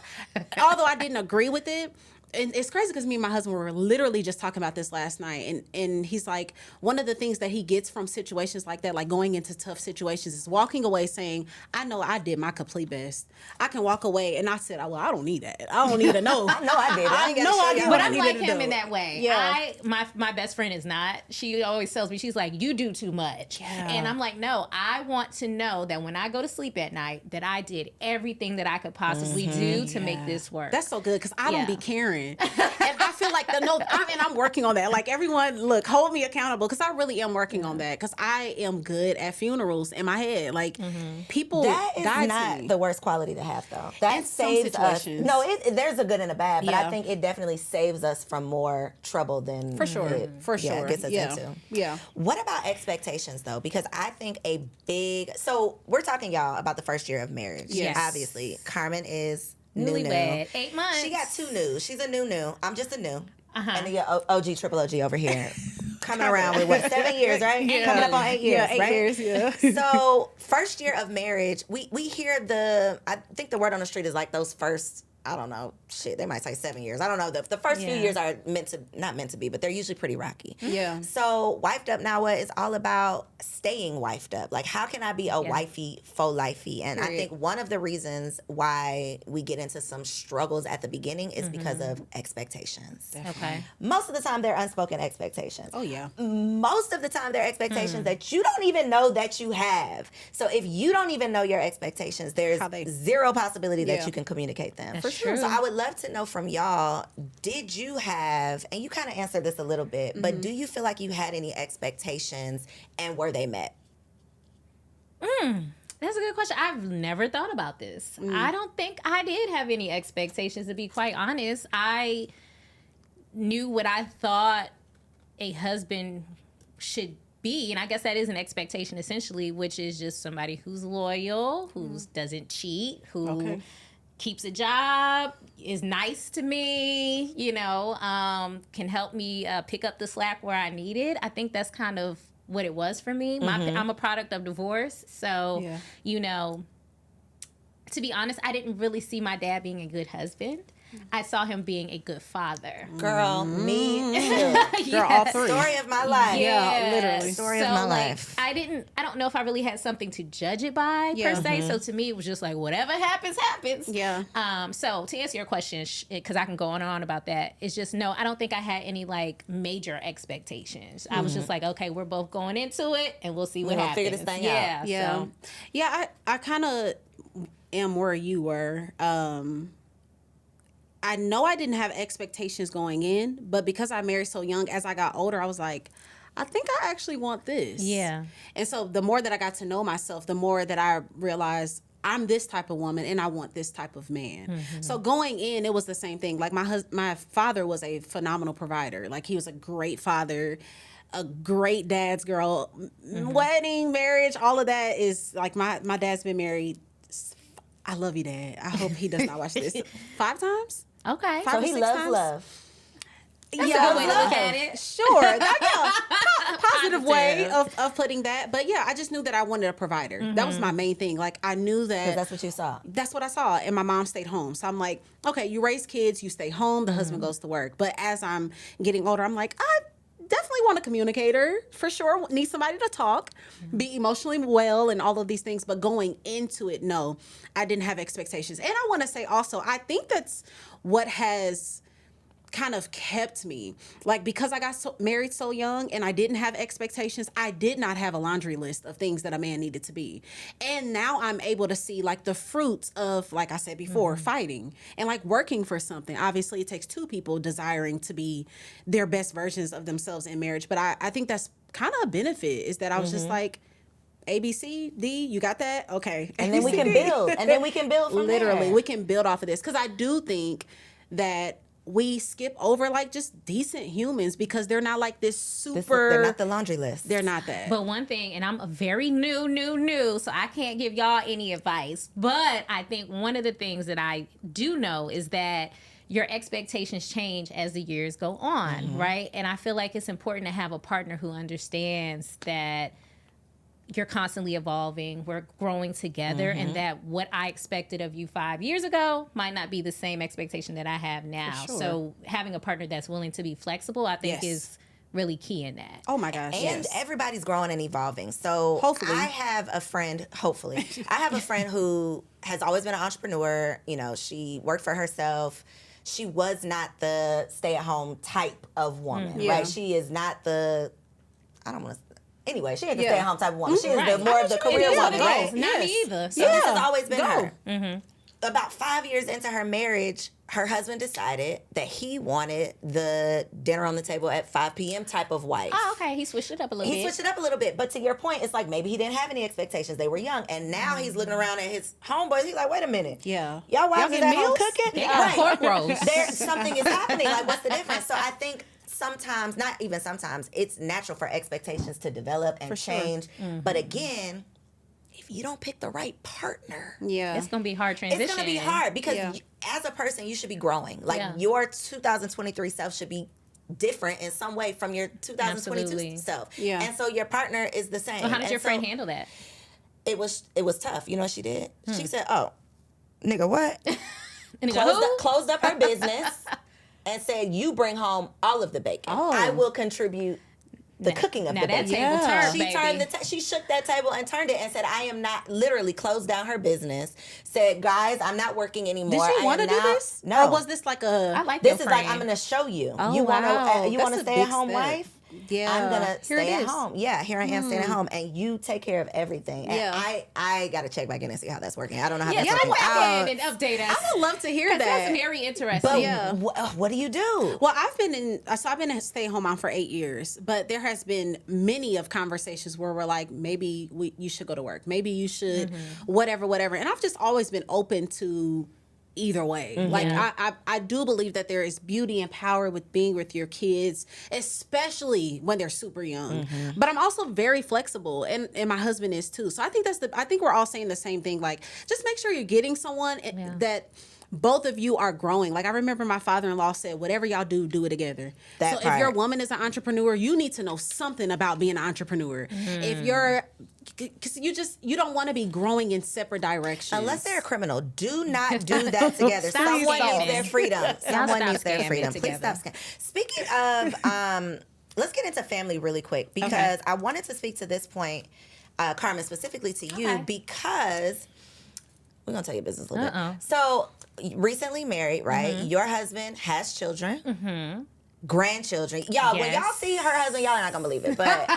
although I didn't agree with it, and it's crazy because me and my husband were literally just talking about this last night, and he's like, one of the things that he gets from situations like that, like going into tough situations, is walking away saying, I know I did my complete best. I can walk away. And I said, well, I don't need that. I don't need to know. I know I did. I ain't gotta know show I you. did But what I I'm needed like to him do. in that way. Yeah. My best friend is not. She always tells me, she's like, you do too much. And I'm like, no, I want to know that when I go to sleep at night, that I did everything that I could possibly do to make this work. That's so good because I don't Yeah. be caring. And I feel like I'm working on that. Like everyone, look, hold me accountable because I really am working on that because I am good at funerals in my head. Like people That is guide not me. the worst quality to have, though. That In some saves us. situations. No, there's a good and a bad, but I Yeah. think it definitely saves us from more trouble than For sure. For sure. gets us Yeah. into. Yeah. What about expectations, though? Because I think so we're talking, y'all, about the first year of marriage. Yes. Obviously, Carmen is Newlywed. 8 months. She got 2 new. She's a new. I'm just a new. Uh-huh. And then your OG, triple OG over here. Coming around with what, 7 years, right? Yeah. Coming up on 8 years, Yeah, 8 right? years, yeah. So first year of marriage, we hear I think the word on the street is like those first, I don't know, shit, they might say 7 years. I don't know. The first few years are not meant to be, but they're usually pretty rocky. Yeah. So Wifed Up Now What is all about staying wifed up. Like, how can I be a wifey, faux lifey? And I think one of the reasons why we get into some struggles at the beginning is because of expectations. Okay. Most of the time, they're unspoken expectations. Oh, yeah. Most of the time, they're expectations that you don't even know that you have. So if you don't even know your expectations, there's zero possibility that you can communicate them. For sure. So I would love to know from y'all, did you have, and you kind of answered this a little bit, but do you feel like you had any expectations and were they met? That's a good question. I've never thought about this. I don't think I did have any expectations, to be quite honest. I knew what I thought a husband should be, and I guess that is an expectation essentially, which is just somebody who's loyal, who doesn't cheat, who keeps a job, is nice to me, can help me pick up the slack where I need it. I think that's kind of what it was for me. I'm a product of divorce. So, to be honest, I didn't really see my dad being a good husband. I saw him being a good father. Girl, me too. Girl, all three. Story of my life. Yeah, literally. Story of my life. I don't know if I really had something to judge it by per se. So to me, it was just like, whatever happens, happens. Yeah. So to answer your question, because I can go on and on about that, it's just, no, I don't think I had any like major expectations. I was just like, okay, we're both going into it and we'll see what happens. Figure this thing out. Yeah. So. Yeah, I kind of am where you were. I know I didn't have expectations going in, but because I married so young, as I got older, I was like, I think I actually want this. Yeah. And so the more that I got to know myself, the more that I realized I'm this type of woman and I want this type of man. So going in, it was the same thing. Like my father was a phenomenal provider. Like he was a great father, a great dad's girl. Wedding, marriage, all of that is like my dad's been married. I love you, Dad. I hope he does not watch this. 5 times? Okay. 5 So or he 6 loves times? love. That's a good way to look at it. Sure. Positive way of putting that. But yeah, I just knew that I wanted a provider. That was my main thing. Like I knew that. Because that's what you saw. That's what I saw. And my mom stayed home. So I'm like, okay, you raise kids, you stay home, the husband goes to work. But as I'm getting older, I'm like, I definitely want a communicator for sure. Need somebody to talk, be emotionally well and all of these things. But going into it, no, I didn't have expectations. And I want to say also, I think that's what has kind of kept me, like, because I got married so young and I didn't have expectations. I did not have a laundry list of things that a man needed to be. And now I'm able to see like the fruits of, like I said before, fighting and like working for something. Obviously it takes 2 people desiring to be their best versions of themselves in marriage. But I think that's kind of a benefit, is that I was just like, A, B, C, D, you got that? Okay. And then we can build. And then we can build from Literally, there. we can build off of this. Because I do think that we skip over like just decent humans because they're not like this super. They're not the laundry list. They're not that. But one thing, and I'm a very new, so I can't give y'all any advice. But I think one of the things that I do know is that your expectations change as the years go on, right? And I feel like it's important to have a partner who understands that you're constantly evolving, we're growing together, and that what I expected of you 5 years ago might not be the same expectation that I have now. Sure. So having a partner that's willing to be flexible, I think is really key in that. Oh my gosh. And everybody's growing and evolving. So Hopefully. I have a friend who has always been an entrepreneur. You know, she worked for herself. She was not the stay-at-home type of woman, right? She is not the, I don't want to, anyway, she ain't the stay-at-home type of woman. She is the more of the career woman, right? Not me either. So this has always been her. About 5 years into her marriage, her husband decided that he wanted the dinner on the table at 5 p.m. type of wife. Oh, okay. He switched it up a little bit. He switched it up a little bit. But to your point, it's like maybe he didn't have any expectations. They were young. And now he's looking around at his homeboys. He's like, wait a minute. Yeah. Y'all wives is get at home meals? cooking? They got pork rolls. Something is happening. Like, what's the difference? So I think sometimes, not even sometimes, it's natural for expectations to develop and change. But again, if if you don't pick the right partner, it's gonna be hard transition. it's gonna be hard because as a person, you should be growing. Like your 2023 self should be different in some way from your 2022 Absolutely. self. Yeah. And so your partner is the same. Well, how did And your friend so handle that? It was tough. You know what she did? She said, "Oh, nigga, what?" And he go, closed up her business and said, "You bring home all of the bacon. Oh. I will contribute the cooking of now the that bacon." table turned, She baby. turned she shook that table and turned it and said, "I am not," literally closed down her business. Said, "Guys, I'm not working anymore." Did she want to do this? No. Or was this like a... I like This your is like, friend. I'm going to show you. Oh, You want wow. to That's a stay at big home step. wife? Yeah. I'm gonna Here it stay at is. home. Yeah, here I am staying at home, and you take care of everything. And Yeah. I gotta check back in and see how that's working. I don't know how Yeah, that's check working back out. in and update us. I would love to hear 'Cause that. That's very interesting. But Yeah. what do you do? Well, I've been a stay-at-home mom for 8 years, but there has been many of conversations where we're like, maybe you should go to work, maybe you should, whatever, and I've just always been open to either way. Like I do believe that there is beauty and power with being with your kids, especially when they're super young. But I'm also very flexible, and my husband is too. So I think I think we're all saying the same thing. Like, just make sure you're getting someone that both of you are growing. Like, I remember my father-in-law said, whatever y'all do it together. That so part. if your woman is an entrepreneur, you need to know something about being an entrepreneur. If you're, because you don't want to be growing in separate directions. Unless they're a criminal, do not do that together. Stop Someone scamming. needs their freedom. Someone stop needs their scamming freedom. Please together. stop scamming. Speaking of, let's get into family really quick because I wanted to speak to this point, Carmen, specifically to you because we're gonna tell your business a little bit. So, recently married, right? Your husband has children. Grandchildren. Y'all, when y'all see her husband, y'all are not gonna believe it. But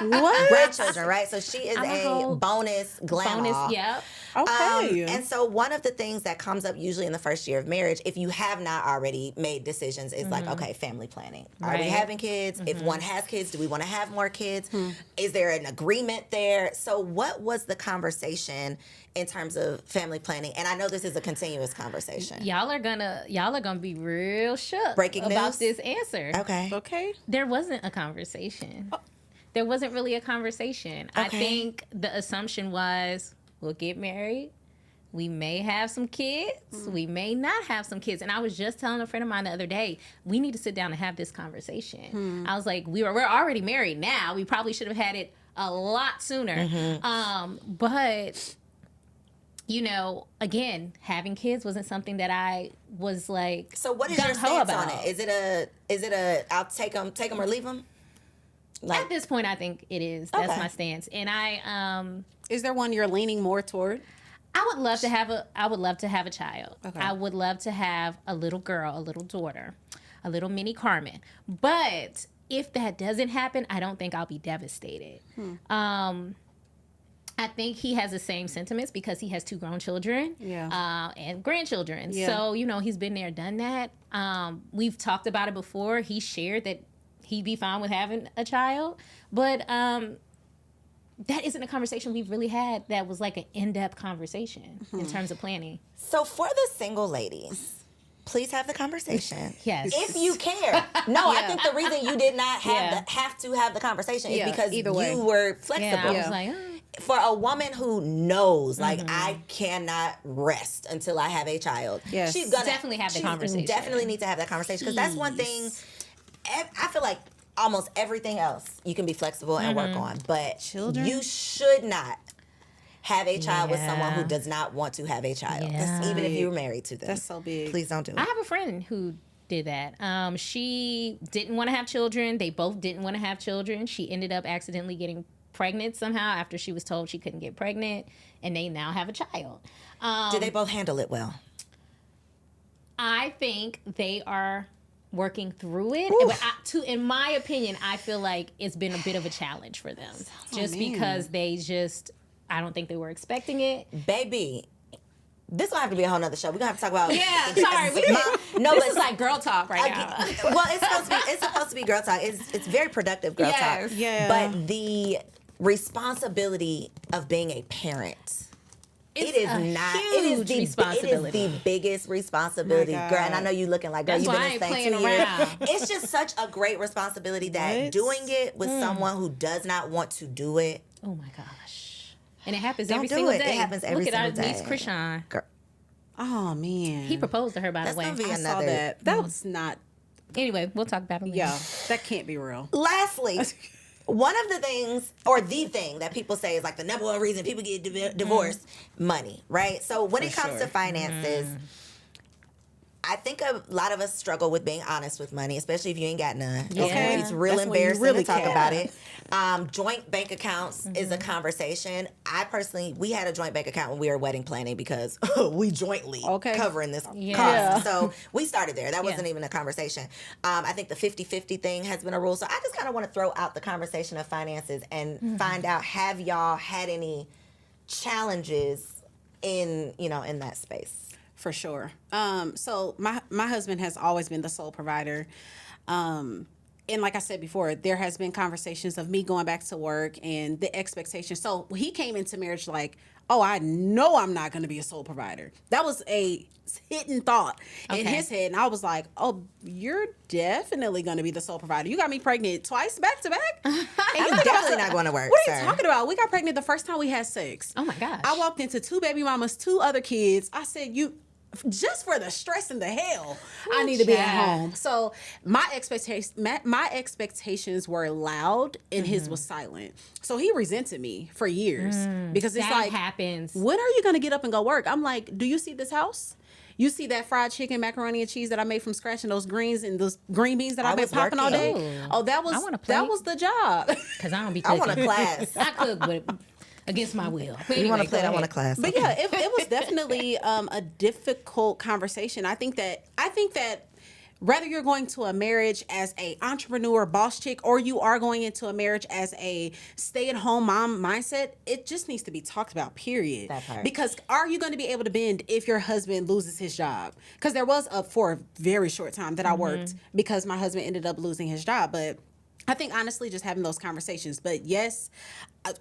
grandchildren, right? So she is a bonus grandma. Yep. Okay. And so one of the things that comes up usually in the first year of marriage, if you have not already made decisions, is like, okay, family planning. Are we Right. having kids? If one has kids, do we want to have more kids? Is there an agreement there? So what was the conversation in terms of family planning? And I know this is a continuous conversation. Y'all are gonna be real shook Breaking about news? this answer. Okay. There wasn't a conversation. There wasn't really a conversation. I Okay. think the assumption was we'll get married. We may have some kids. We may not have some kids. And I was just telling a friend of mine the other day, we need to sit down and have this conversation. I was like, we're already married now. We probably should have had it a lot sooner. But you know, again, having kids wasn't something that I was like. So what is your gung-ho stance about. on it? Is it a I'll take them or leave them? At this point, I think it is. That's Okay. my stance, and Is there one you're leaning more toward? I would love to have a child. Okay. I would love to have a little girl, a little daughter, a little mini Carmen. But if that doesn't happen, I don't think I'll be devastated. I think he has the same sentiments because he has 2 grown children and grandchildren. Yeah. So, you know, he's been there, done that. We've talked about it before. He shared that he'd be fine with having a child. But that isn't a conversation we've really had that was like an in-depth conversation in terms of planning. So for the single ladies, please have the conversation. Yes. If you care. No, I think the reason you did not have to have the conversation is because either way. you were flexible. Yeah, I was like, For a woman who knows, like, I cannot rest until I have a child, Yes. she's gonna Definitely have the conversation. Definitely need to have that conversation because that's one thing. I feel like almost everything else you can be flexible and work on, but Children? you should not have a child with someone who Yeah. does not want to have a child, Yeah. even if you're married to them. That's so big. Please don't do it. I have a friend who did that. She didn't want to have children. They both didn't want to have children. She ended up accidentally getting pregnant somehow after she was told she couldn't get pregnant, and they now have a child. Do they both handle it well? I think they are working through it. But in my opinion, I feel like it's been a bit of a challenge for them. Just because I don't think they were expecting it. Baby, this will have to be a whole nother show. We're gonna have to talk about. Yeah, sorry. This is like girl talk right now. Well, it's supposed to be girl talk. It's very productive girl Yes. talk. Yeah. But the responsibility of being a parent. It is not. It is the responsibility. It is the biggest responsibility, My girl. God. And I know you looking like, girl, That's you've been why in I this ain't thing 2 playing years. around. It's just such a great responsibility that What? doing it with someone who does not want to do it. Oh my gosh. And it happens Don't every do single it. day. It happens every Look at single our niece, day. Krishan. Girl. Oh man, He proposed to her, by That's the way. gonna be I saw another. that. That was not. Anyway, we'll talk about it later. Yeah, that can't be real. Lastly, one of the things, or the thing that people say is like the number one reason people get divorced, money, right? So when it comes to finances, I think a lot of us struggle with being honest with money, especially if you ain't got none. Yeah. Okay? It's real That's when you embarrassing really to talk care. about it. Joint bank accounts is a conversation. I personally, we had a joint bank account when we were wedding planning because we jointly covering this cost. So we started there. That wasn't even a conversation. I think the 50-50 thing has been a rule. So I just kind of want to throw out the conversation of finances and find out, have y'all had any challenges in that space? For sure. So my husband has always been the sole provider. And like I said before, there has been conversations of me going back to work and the expectation. So he came into marriage like, oh, I know I'm not going to be a sole provider. That was a hidden thought in his head. And I was like, oh, you're definitely going to be the sole provider. You got me pregnant twice back to back. And I'm definitely not going to work, What are you sir. talking about? We got pregnant the first time we had sex. Oh my gosh. I walked into 2 baby mamas, 2 other kids. I said, just for the stress and the hell, I need to be at home. So my expectations were loud and his was silent. So he resented me for years because it's That like, happens. when are you going to get up and go work? I'm like, do you see this house? You see that fried chicken, macaroni and cheese that I made from scratch, and those greens and those green beans that I've been was popping all working. day? Oh, that I want a was plate. the job. Because I don't be I cooking. want a class. I cook, but against my will. But You want anyway, to play? go I want a ahead. class. But yeah, it was definitely a difficult conversation. I think that whether you're going to a marriage as a entrepreneur boss chick or you are going into a marriage as a stay-at-home mom mindset, it just needs to be talked about, period. That part. Because are you going to be able to bend if your husband loses his job? Because there was for a very short time that I worked because my husband ended up losing his job. But I think honestly just having those conversations. But yes,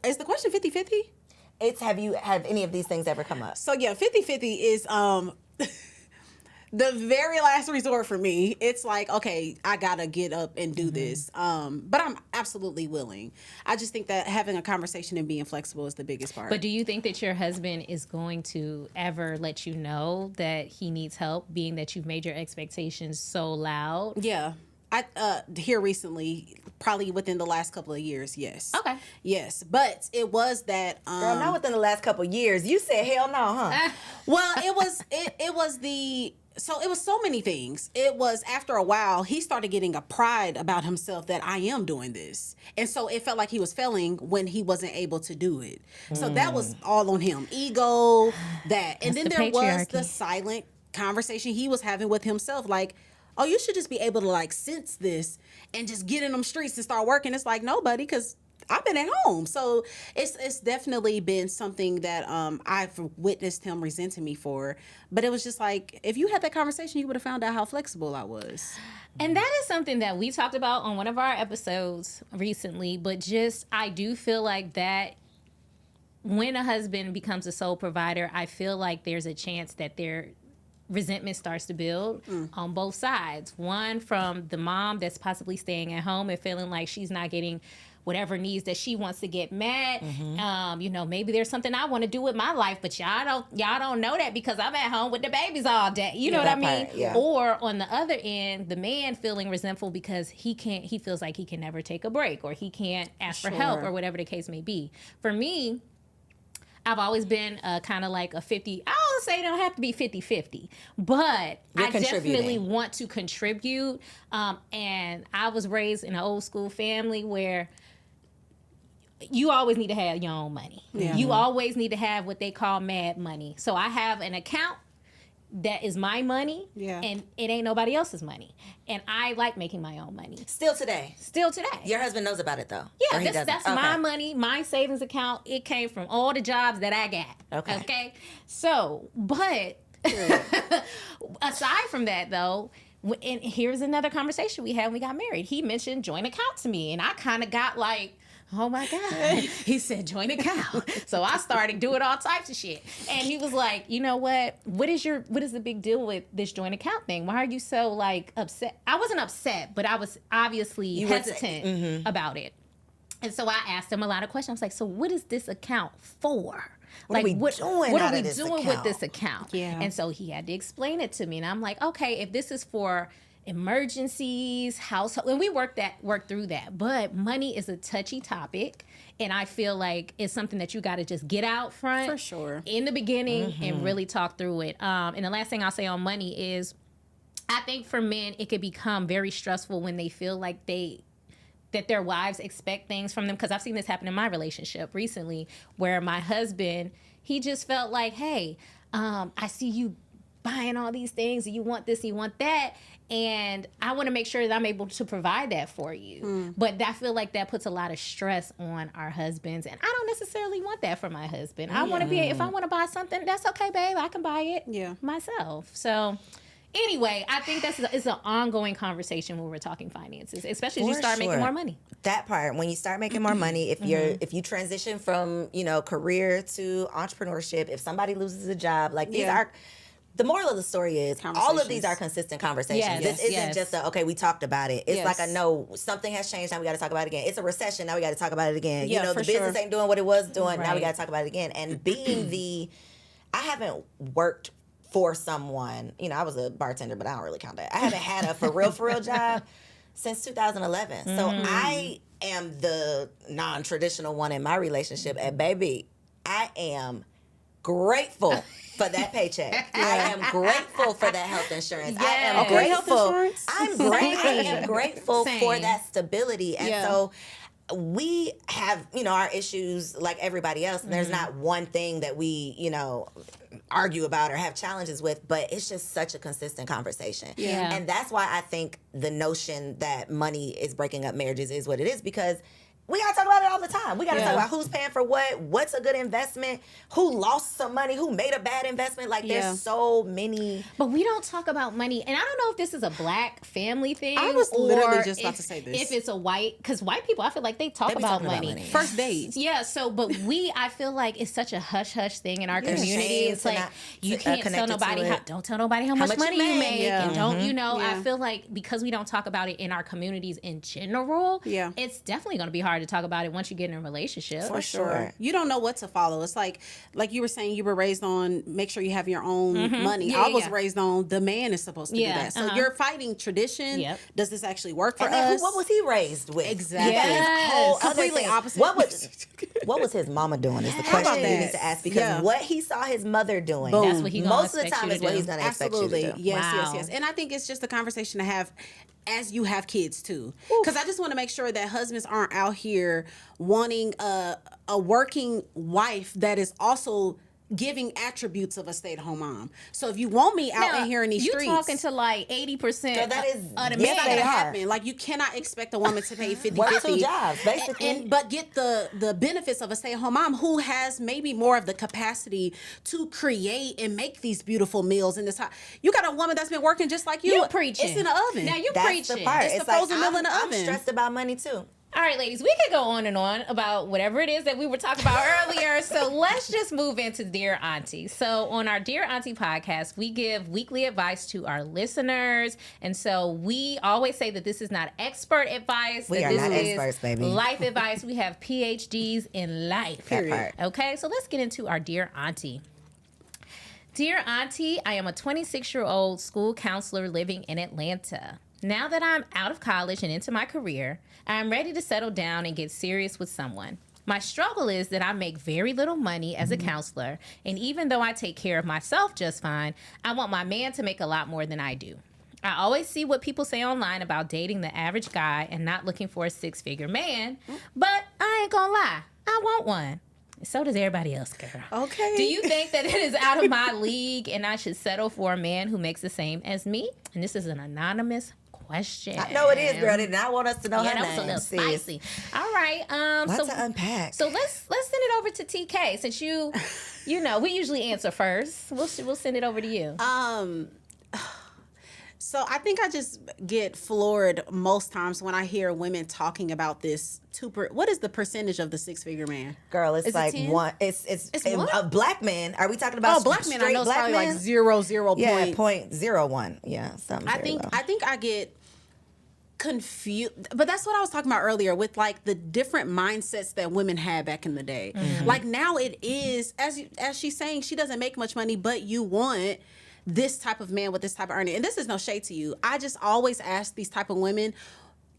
is the question 50-50? It's have any of these things ever come up? So yeah, 50-50 is the very last resort for me. It's like, okay, I gotta get up and do this. But I'm absolutely willing. I just think that having a conversation and being flexible is the biggest part. But do you think that your husband is going to ever let you know that he needs help, being that you've made your expectations so loud? Yeah. I here recently, probably within the last couple of years, yes. Okay. Yes. But it was that Girl, not within the last couple of years. You said hell no, huh? well, it was so many things. It was after a while, he started getting a pride about himself that I am doing this. And so it felt like he was failing when he wasn't able to do it. So that was all on him. Ego, that. And then the there was patriarchy. the silent conversation he was having with himself. Like, oh, you should just be able to like sense this and just get in them streets and start working. It's like, nobody, because I've been at home. So it's definitely been something that I've witnessed him resenting me for. But it was just like, if you had that conversation, you would have found out how flexible I was. And that is something that we talked about on one of our episodes recently. But just, I do feel like that when a husband becomes a sole provider, I feel like there's a chance that their resentment starts to build on both sides. One, from the mom that's possibly staying at home and feeling like she's not getting whatever needs that she wants to get met. Maybe there's something I want to do with my life, but y'all don't know that because I'm at home with the babies all day. You know what I mean? part, yeah. Or on the other end, the man feeling resentful because he feels like he can never take a break or he can't ask for help or whatever the case may be. For me, I've always been kind of like a 50. I don't say it don't have to be 50-50, but You're I definitely contributing. want to contribute. And I was raised in an old school family where you always need to have your own money. Yeah. You always need to have what they call mad money. So I have an account that is my money, and it ain't nobody else's money. And I like making my own money. Still today. Your husband knows about it though. Yeah, Or he doesn't? that's Okay. my money, my savings account. It came from all the jobs that I got. Okay. So, but aside from that though, and here's another conversation we had when we got married. He mentioned joint account to me, and I kind of got like, oh my God. He said joint account. So I started doing all types of shit. And he was like, you know what? What is the big deal with this joint account thing? Why are you so like upset? I wasn't upset, but I was obviously hesitant about it. And so I asked him a lot of questions. I was like, so what is this account for? What are we doing what out are of we this doing with account? this account? Yeah. And so he had to explain it to me. And I'm like, okay, if this is for emergencies, household, and we worked through that. But money is a touchy topic. And I feel like it's something that you got to just get out front. For sure. In the beginning and really talk through it. And the last thing I'll say on money is, I think for men, it could become very stressful when they feel like that their wives expect things from them. Because I've seen this happen in my relationship recently, where my husband, he just felt like, hey, I see you buying all these things, and you want this, you want that, and I want to make sure that I'm able to provide that for you. But I feel like that puts a lot of stress on our husbands, and I don't necessarily want that for my husband. I want to be, if I want to buy something, that's okay, babe, I can buy it myself. So anyway, I think it's an ongoing conversation when we're talking finances, especially as you start making more money. That part, when you start making more money, if you transition from, career to entrepreneurship, if somebody loses a job, like these are, the moral of the story is all of these are consistent conversations. Yes, This isn't just okay, we talked about it. It's like something has changed, now we got to talk about it again. It's a recession, now we got to talk about it again. The business ain't doing what it was doing, now we got to talk about it again. And being I haven't worked for someone, I was a bartender, but I don't really count that. I haven't had a for real job since 2011. So I am the non-traditional one in my relationship. And baby, I am grateful for that paycheck. I am grateful for that health insurance. I am grateful. I am grateful for that stability. And so we have, our issues like everybody else. And there's not one thing that we, argue about or have challenges with, but it's just such a consistent conversation. And that's why I think the notion that money is breaking up marriages is what it is, because we gotta talk about it all the time. We gotta talk about who's paying for what's a good investment, who lost some money, who made a bad investment. Like there's so many. But we don't talk about money. And I don't know if this is a black family thing. I was literally just about to say this. If it's a because white people, I feel like they talk about money. First dates. Yeah, but I feel like it's such a hush-hush thing in our community. It's like, you can't tell nobody, don't tell nobody how much money you make. And don't, I feel like because we don't talk about it in our communities in general, it's definitely going to be hard to talk about it once you get in a relationship. For sure. You don't know what to follow. It's like you were saying, you were raised on make sure you have your own money. I was raised on the man is supposed to do that. So you're fighting tradition. Does this actually work for us? What was he raised with? Exactly. Whole completely opposite. What was his mama doing is the question you need to ask, because what he saw his mother doing, that's what he most of the time is what he's going to expect you to do. Yes. And I think it's just a conversation to have as you have kids too, because I just want to make sure that husbands aren't out here wanting a working wife that is also giving attributes of a stay-at-home mom. So if you want me out in here in these streets, you talking to like 80% that is of the it's men. not gonna happen. Like, you cannot expect a woman to pay 50-50 work 2 jobs basically, but get the benefits of a stay-at-home mom who has maybe more of the capacity to create and make these beautiful meals in this house. You got a woman that's been working just like you. You preaching. It's in the oven. Now you that's preaching. the part. It's the like, frozen meal in the oven. I'm stressed about money too. All right, ladies, we could go on and on about whatever it is that we were talking about earlier. So let's just move into Dear Aunty. So on our Dear Aunty podcast, we give weekly advice to our listeners. And so we always say that this is not expert advice. We are not experts, baby. Life advice. We have PhDs in life. That part. Okay, so let's get into our Dear Aunty. Dear Aunty, I am a 26-year-old school counselor living in Atlanta. Now that I'm out of college and into my career, I'm ready to settle down and get serious with someone. My struggle is that I make very little money as a counselor, and even though I take care of myself just fine, I want my man to make a lot more than I do. I always see what people say online about dating the average guy and not looking for a 6-figure man, but I ain't gonna lie, I want one. So does everybody else, girl. Okay. Do you think that it is out of my league and I should settle for a man who makes the same as me? And this is an anonymous question. I know it is, girl. They did not want us to know her that name. was a little spicy. All right. Lots to unpack. So let's send it over to TK, since you we usually answer first. We'll send it over to you. So I think I just get floored most times when I hear women talking about this. What is the percentage of the 6-figure man? Girl, it's Is it like 10? one. It's what? a black man. Are we talking about? Black men. I know it's black probably men? like 0.0 Yeah, point. 0.01. Yeah, something. I think I get confused, but that's what I was talking about earlier with like the different mindsets that women had back in the day. Like now it is, as she's saying, she doesn't make much money, but you want this type of man with this type of earning. And this is no shade to you. I just always ask these type of women,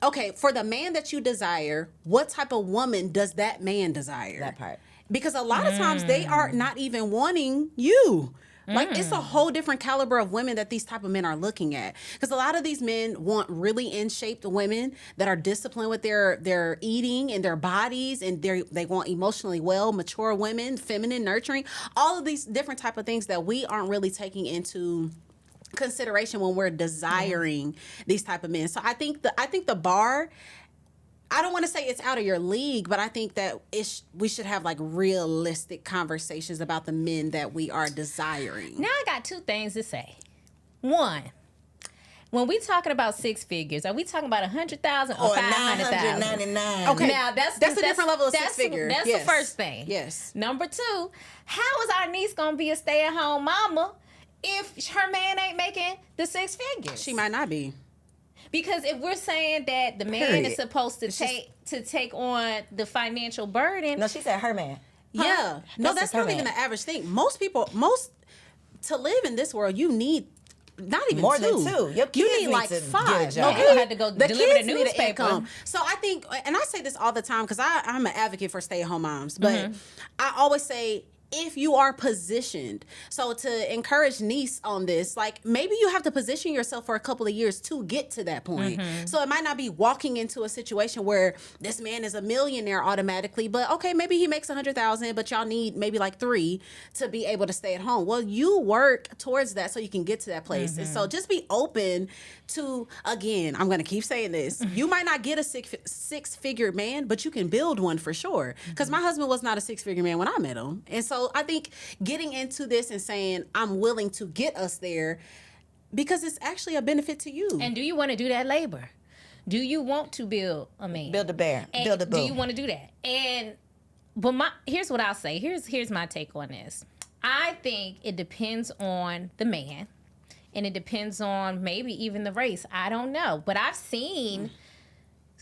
okay, for the man that you desire, what type of woman does that man desire? That part. Because a lot of times they are not even wanting you. Like, it's a whole different caliber of women that these type of men are looking at. Because a lot of these men want really in-shaped women that are disciplined with their eating and their bodies, and they want emotionally well, mature women, feminine, nurturing, all of these different type of things that we aren't really taking into consideration when we're desiring these type of men. So I think the bar, I don't want to say it's out of your league, but I think that we should have like realistic conversations about the men that we are desiring. Now I got two things to say. One, when we talking about six figures, are we talking about 100,000 or 500,000? 999. Okay, Now that's a different level of six figure. That's Yes. the first thing. Yes. Number two, how is our niece gonna be a stay-at-home mama if her man ain't making the six figures? She might not be. Because if we're saying that the man is supposed to take on the financial burden, No, she said her man. Yeah. No, that's her not man. even the average thing. Most to live in this world, you need not even More two. than two. Your kids you need need like to 5. get a job. You gonna have to go The deliver kids the need an newspaper. income. So I think, and I say this all the time because I'm an advocate for stay-at-home moms, but I always say, if you are positioned, so to encourage niece on this, like maybe you have to position yourself for a couple of years to get to that point. So it might not be walking into a situation where this man is a millionaire automatically, but okay, maybe he makes 100,000, but y'all need maybe like 3 to be able to stay at home. Well, you work towards that so you can get to that place. And so just be open to, again, I'm going to keep saying this. You might not get a six-figure man, but you can build one for sure. Because my husband was not a six-figure man when I met him. And so I think getting into this and saying, I'm willing to get us there because it's actually a benefit to you. And do you want to do that labor? Do you want to build a man? Build a bear. And Build a boo. do you want to do that? But here's what I'll say. Here's my take on this. I think it depends on the man, and it depends on maybe even the race. I don't know, but I've seen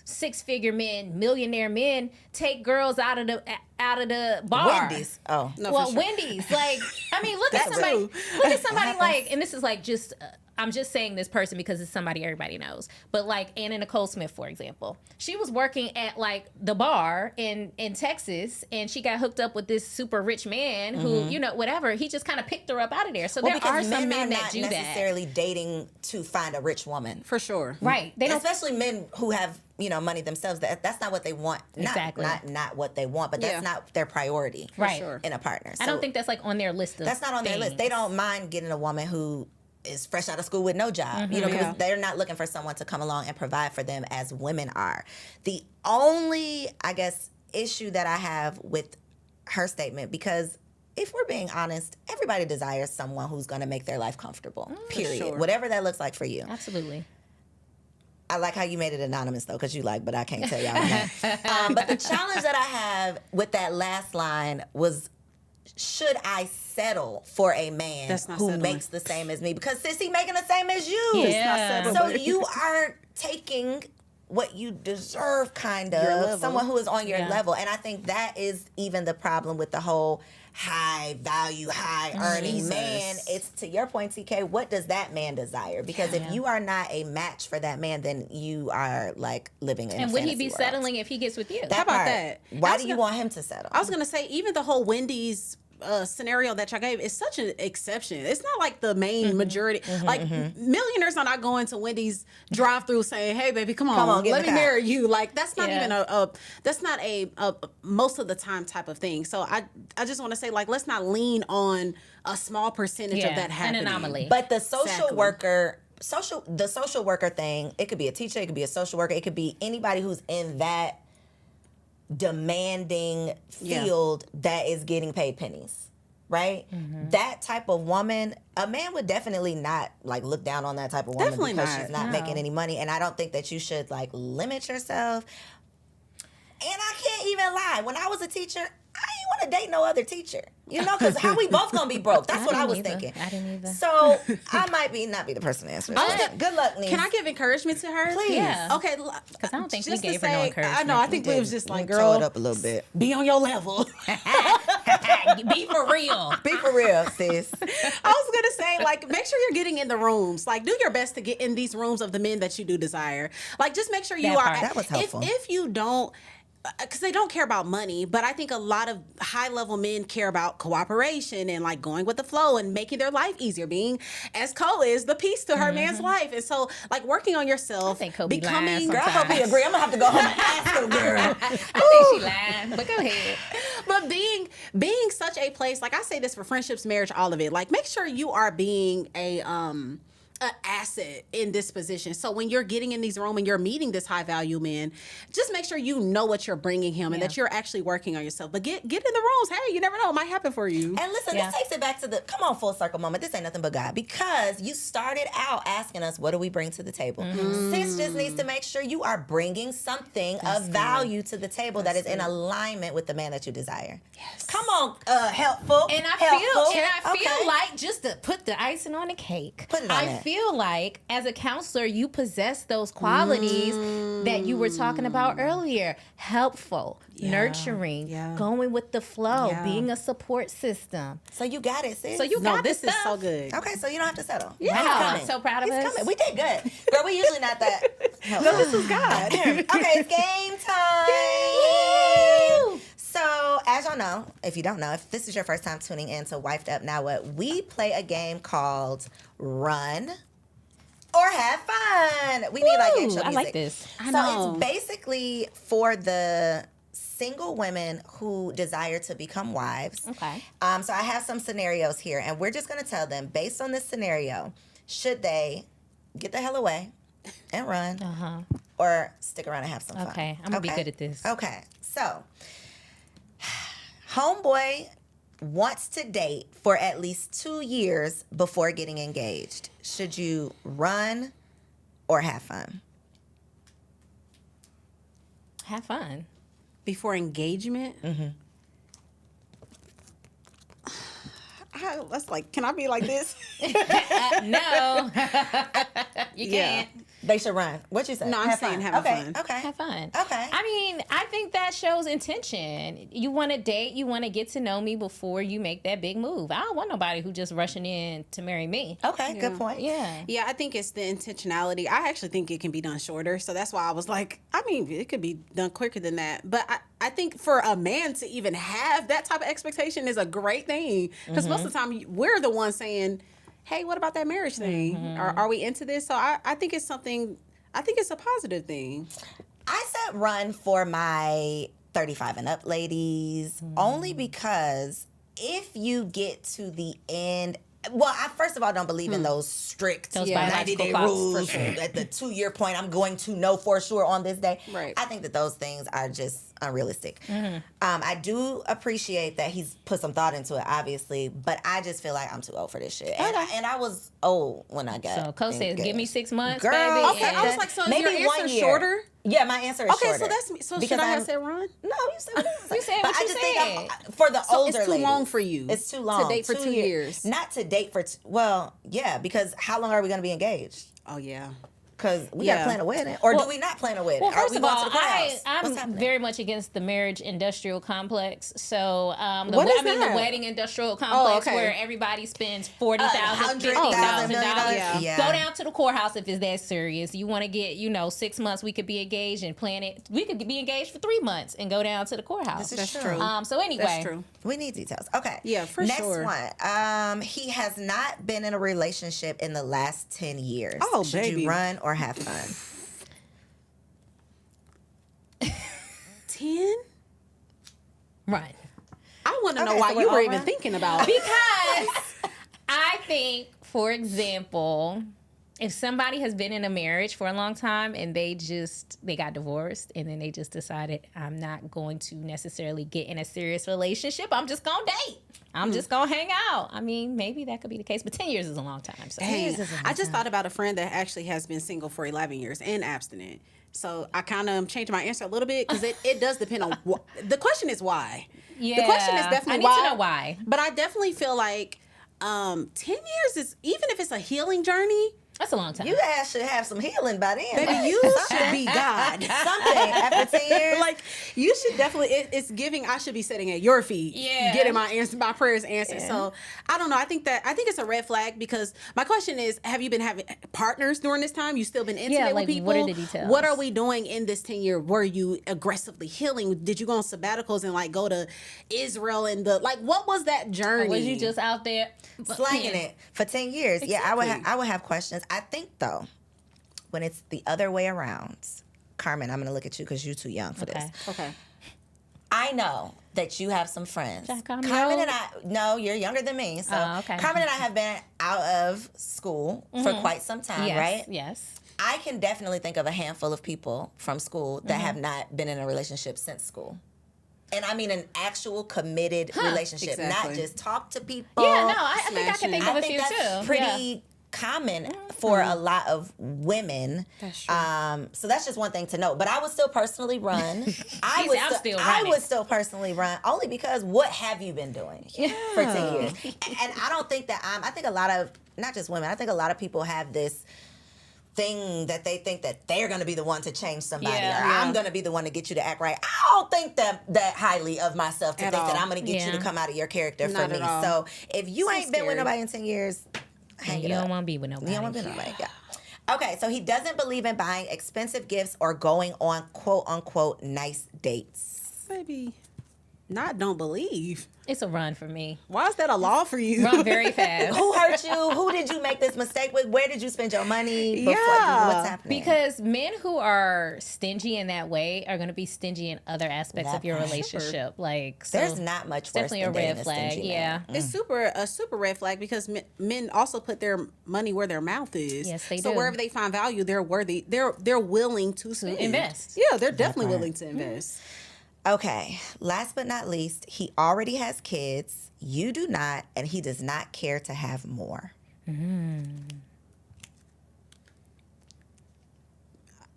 six-figure men, millionaire men, take girls out of the bar. Wendy's. Oh. No, Well, for sure. Wendy's. Like, I mean, look at somebody. Look at somebody like, and this is like just. I'm just saying this person because it's somebody everybody knows. But like Anna Nicole Smith, for example, she was working at like the bar in Texas, and she got hooked up with this super rich man who, whatever. He just kind of picked her up out of there. So there are some men that do not that. necessarily dating to find a rich woman. For sure. Right. They don't. Especially men who have money themselves. That's not what they want. Exactly. Not what they want, but that's not their priority. Right. Sure. In a partner. I don't think that's like on their list of. That's not on their list. They don't mind getting a woman who is fresh out of school with no job, because they're not looking for someone to come along and provide for them as women are. The only, I guess, issue that I have with her statement, because if we're being honest, everybody desires someone who's going to make their life comfortable, period. sure. Whatever that looks like for you. Absolutely. I like how you made it anonymous, though, because you but I can't tell y'all that. But the challenge that I have with that last line was, should I settle for a man who settling. makes the same as me? Because Sissy making the same as you. Yeah. So you are taking what you deserve, kind of, someone who is on your level. And I think that is even the problem with the whole high value, high earning man. It's, to your point, TK, what does that man desire? Because if you are not a match for that man, then you are like living in a And would he fantasy be world. settling if he gets with you? How about that? Why do you want him to settle? I was going to say, even the whole Wendy's scenario that y'all gave is such an exception. It's not like the main majority. Like, millionaires are not going to Wendy's drive-through saying, hey, baby, come on get let in me the car. marry you. Like, that's not even that's not a most of the time type of thing. So I just want to say, like, let's not lean on a small percentage of that happening. An anomaly. But the social Exactly. worker, the social worker thing, it could be a teacher, it could be a social worker, it could be anybody who's in that demanding field that is getting paid pennies, right? That type of woman, a man would definitely not like look down on that type of woman Definitely because not. she's not making any money. And I don't think that you should like limit yourself. And I can't even lie. When I was a teacher, I ain't want to date no other teacher. You know, because how we both gonna be broke? That's what I was thinking. I didn't either. So I might not be the person to answer this. Good luck, niece. Can I give encouragement to her? Please. Yeah. Okay. Because I don't think we just to gave her no say, encouragement. I know. I think we was just like, Throw girl, it up a little bit. be on your level. Be for real. Be for real, sis. I was gonna say, like, make sure you're getting in the rooms. Like, do your best to get in these rooms of the men that you do desire. Like, just make sure you That are. part. That was helpful. If you don't. Because they don't care about money, but I think a lot of high-level men care about cooperation and like going with the flow and making their life easier. Being, as Cole is, the piece to her man's life, and so like working on yourself, I think Kobe becoming. lies Girl, I hope he agree. I'm gonna have to go home and ask him, girl. I think she lied, but go ahead. But being such a place, like I say this for friendships, marriage, all of it. Like make sure you are being an asset in this position. So when you're getting in these rooms and you're meeting this high value man, just make sure you know what you're bringing him and that you're actually working on yourself. But get in the rooms. Hey, you never know, it might happen for you. And listen, this takes it back to the come on full circle moment. This ain't nothing but God, because you started out asking us, what do we bring to the table? Sis just needs to make sure you are bringing something of value to the table that is in alignment with the man that you desire. Yes. Come on, helpful. And I feel like, just to put the icing on the cake, Put it on I it. feel like as a counselor, you possess those qualities that you were talking about earlier. Helpful, nurturing, going with the flow, being a support system. So you got it, sis. So you got this the is so stuff. good. Okay, so you don't have to settle. Yeah, He's coming. I'm so proud of He's us. coming. We did good. Girl, we usually not that helpful. No, this is God. Okay, it's game time. So, as y'all know, if you don't know, if this is your first time tuning in to Wifed Up Now What, we play a game called Run or Have Fun. We need like intro music. I like this. So it's basically for the single women who desire to become wives. Okay. So I have some scenarios here, and we're just going to tell them, based on this scenario, should they get the hell away and run or stick around and have some fun. Okay, I'm going to be good at this. Okay, so homeboy wants to date for at least 2 years before getting engaged. Should you run or have fun? Have fun. Before engagement? That's like, can I be like this? No. You can't. They should run. What you say? No, I'm saying have fun. Okay. Have fun. Okay. I mean, I think that shows intention. You want to date, you want to get to know me before you make that big move. I don't want nobody who just rushing in to marry me. Okay, good point. Yeah. Yeah, I think it's the intentionality. I actually think it can be done shorter. So that's why I was like, I mean, it could be done quicker than that. But I think for a man to even have that type of expectation is a great thing. Because most of the time, we're the ones saying, hey, what about that marriage thing? Are we into this? So I think it's something, I think it's a positive thing. I said run for my 35 and up ladies, only because if you get to the end, well, I first of all don't believe in those strict Those 90-day biological rules. clocks. At the 2-year point, I'm going to know for sure on this day. Right. I think that those things are just unrealistic. I do appreciate that he's put some thought into it, obviously, but I just feel like I'm too old for this shit. And I was old when I got So Cole says, engaged. give me 6 months, Girl, baby. okay, and- I was like, so is maybe your answer 1 year. shorter? Yeah, my answer is Okay, shorter. so that's so Because should I have I'm- said run? No, you said what You said But what I you just think said. for the So older it's too ladies, long for you It's too long to date for 2 years. Not to date for well, yeah, because how long are we going to be engaged? Oh yeah. Because we got to plan a wedding, or do we not plan a wedding? Well, Are first we of going all, to the courthouse? What's I'm happening? very much against the marriage industrial complex. So, What is the that? wedding industrial complex okay. where everybody spends $40,000, $100,000, $50,000. yeah. Go down to the courthouse if it's that serious. You want to get, 6 months, we could be engaged and plan it. We could be engaged for 3 months and go down to the courthouse. This is That's true. true. So anyway, That's true. We need details. Okay. Yeah, for Next sure. one. He has not been in a relationship in the last 10 years. Oh, Should baby. you run or have fun? 10? run. I want to know Okay, why so you we're were all even run? thinking about it. Because I think, for example, if somebody has been in a marriage for a long time and they got divorced and then they just decided, I'm not going to necessarily get in a serious relationship, I'm just gonna date, I'm just gonna hang out. I mean, maybe that could be the case, but 10 years is a long time. So I just thought about a friend that actually has been single for 11 years and abstinent. So I kind of changed my answer a little bit because it does depend on the question is why. Yeah, the question is definitely I need why. to know why. But I definitely feel like 10 years is, even if it's a healing journey, that's a long time. You guys should have some healing by then. baby, you should be God. Something after 10 years. Like, you should definitely, it's giving, I should be sitting at your feet, getting my prayers answered. So I don't know. I think it's a red flag because my question is, have you been having partners during this time? You still been intimate with people? What are the details? What are we doing in this 10 year? Were you aggressively healing? Did you go on sabbaticals and like go to Israel and what was that journey? Or was you just out there slanging it for 10 years? Exactly. Yeah, I would have questions. I think, though, when it's the other way around, Carmen, I'm going to look at you because you're too young for this. Okay. I know that you have some friends. Carmen and I, no, you're younger than me. So okay. Carmen and I have been out of school for quite some time, right? Yes. I can definitely think of a handful of people from school that have not been in a relationship since school. And I mean an actual committed relationship, not just talk to people. Yeah, no, I think I can think of a few that's too. pretty common for a lot of women. That's true. So that's just one thing to know. But I would still personally run. I would still personally run only because what have you been doing for 10 years? And I don't think that I think a lot of, not just women, I think a lot of people have this thing that they think that they're going to be the one to change somebody, or I'm going to be the one to get you to act right. I don't think that highly of myself to think that I'm going to get you to come out of your character for me. So if you ain't been with nobody in 10 years, hang it up. You don't want to be with nobody. You don't want to be with nobody. Yeah. Okay, so he doesn't believe in buying expensive gifts or going on quote unquote nice dates. Baby, don't believe. It's a run for me. Why is that a law for you? Run very fast. Who hurt you? Who did you make this mistake with? Where did you spend your money? What's happening? Because men who are stingy in that way are going to be stingy in other aspects of your relationship. Like, so there's not much worse definitely than a red dating flag. stingy Yeah, man. It's a super red flag because men also put their money where their mouth is. Yes, they so do. wherever they find value, they're worthy. They're willing to spend. invest. Yeah, they're definitely willing to invest. Okay, last but not least, he already has kids. You do not, and he does not care to have more.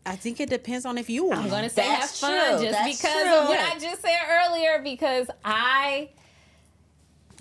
I think it depends on if you want. I'm going to say have That's fun true. just That's because true. of what I just said earlier, because I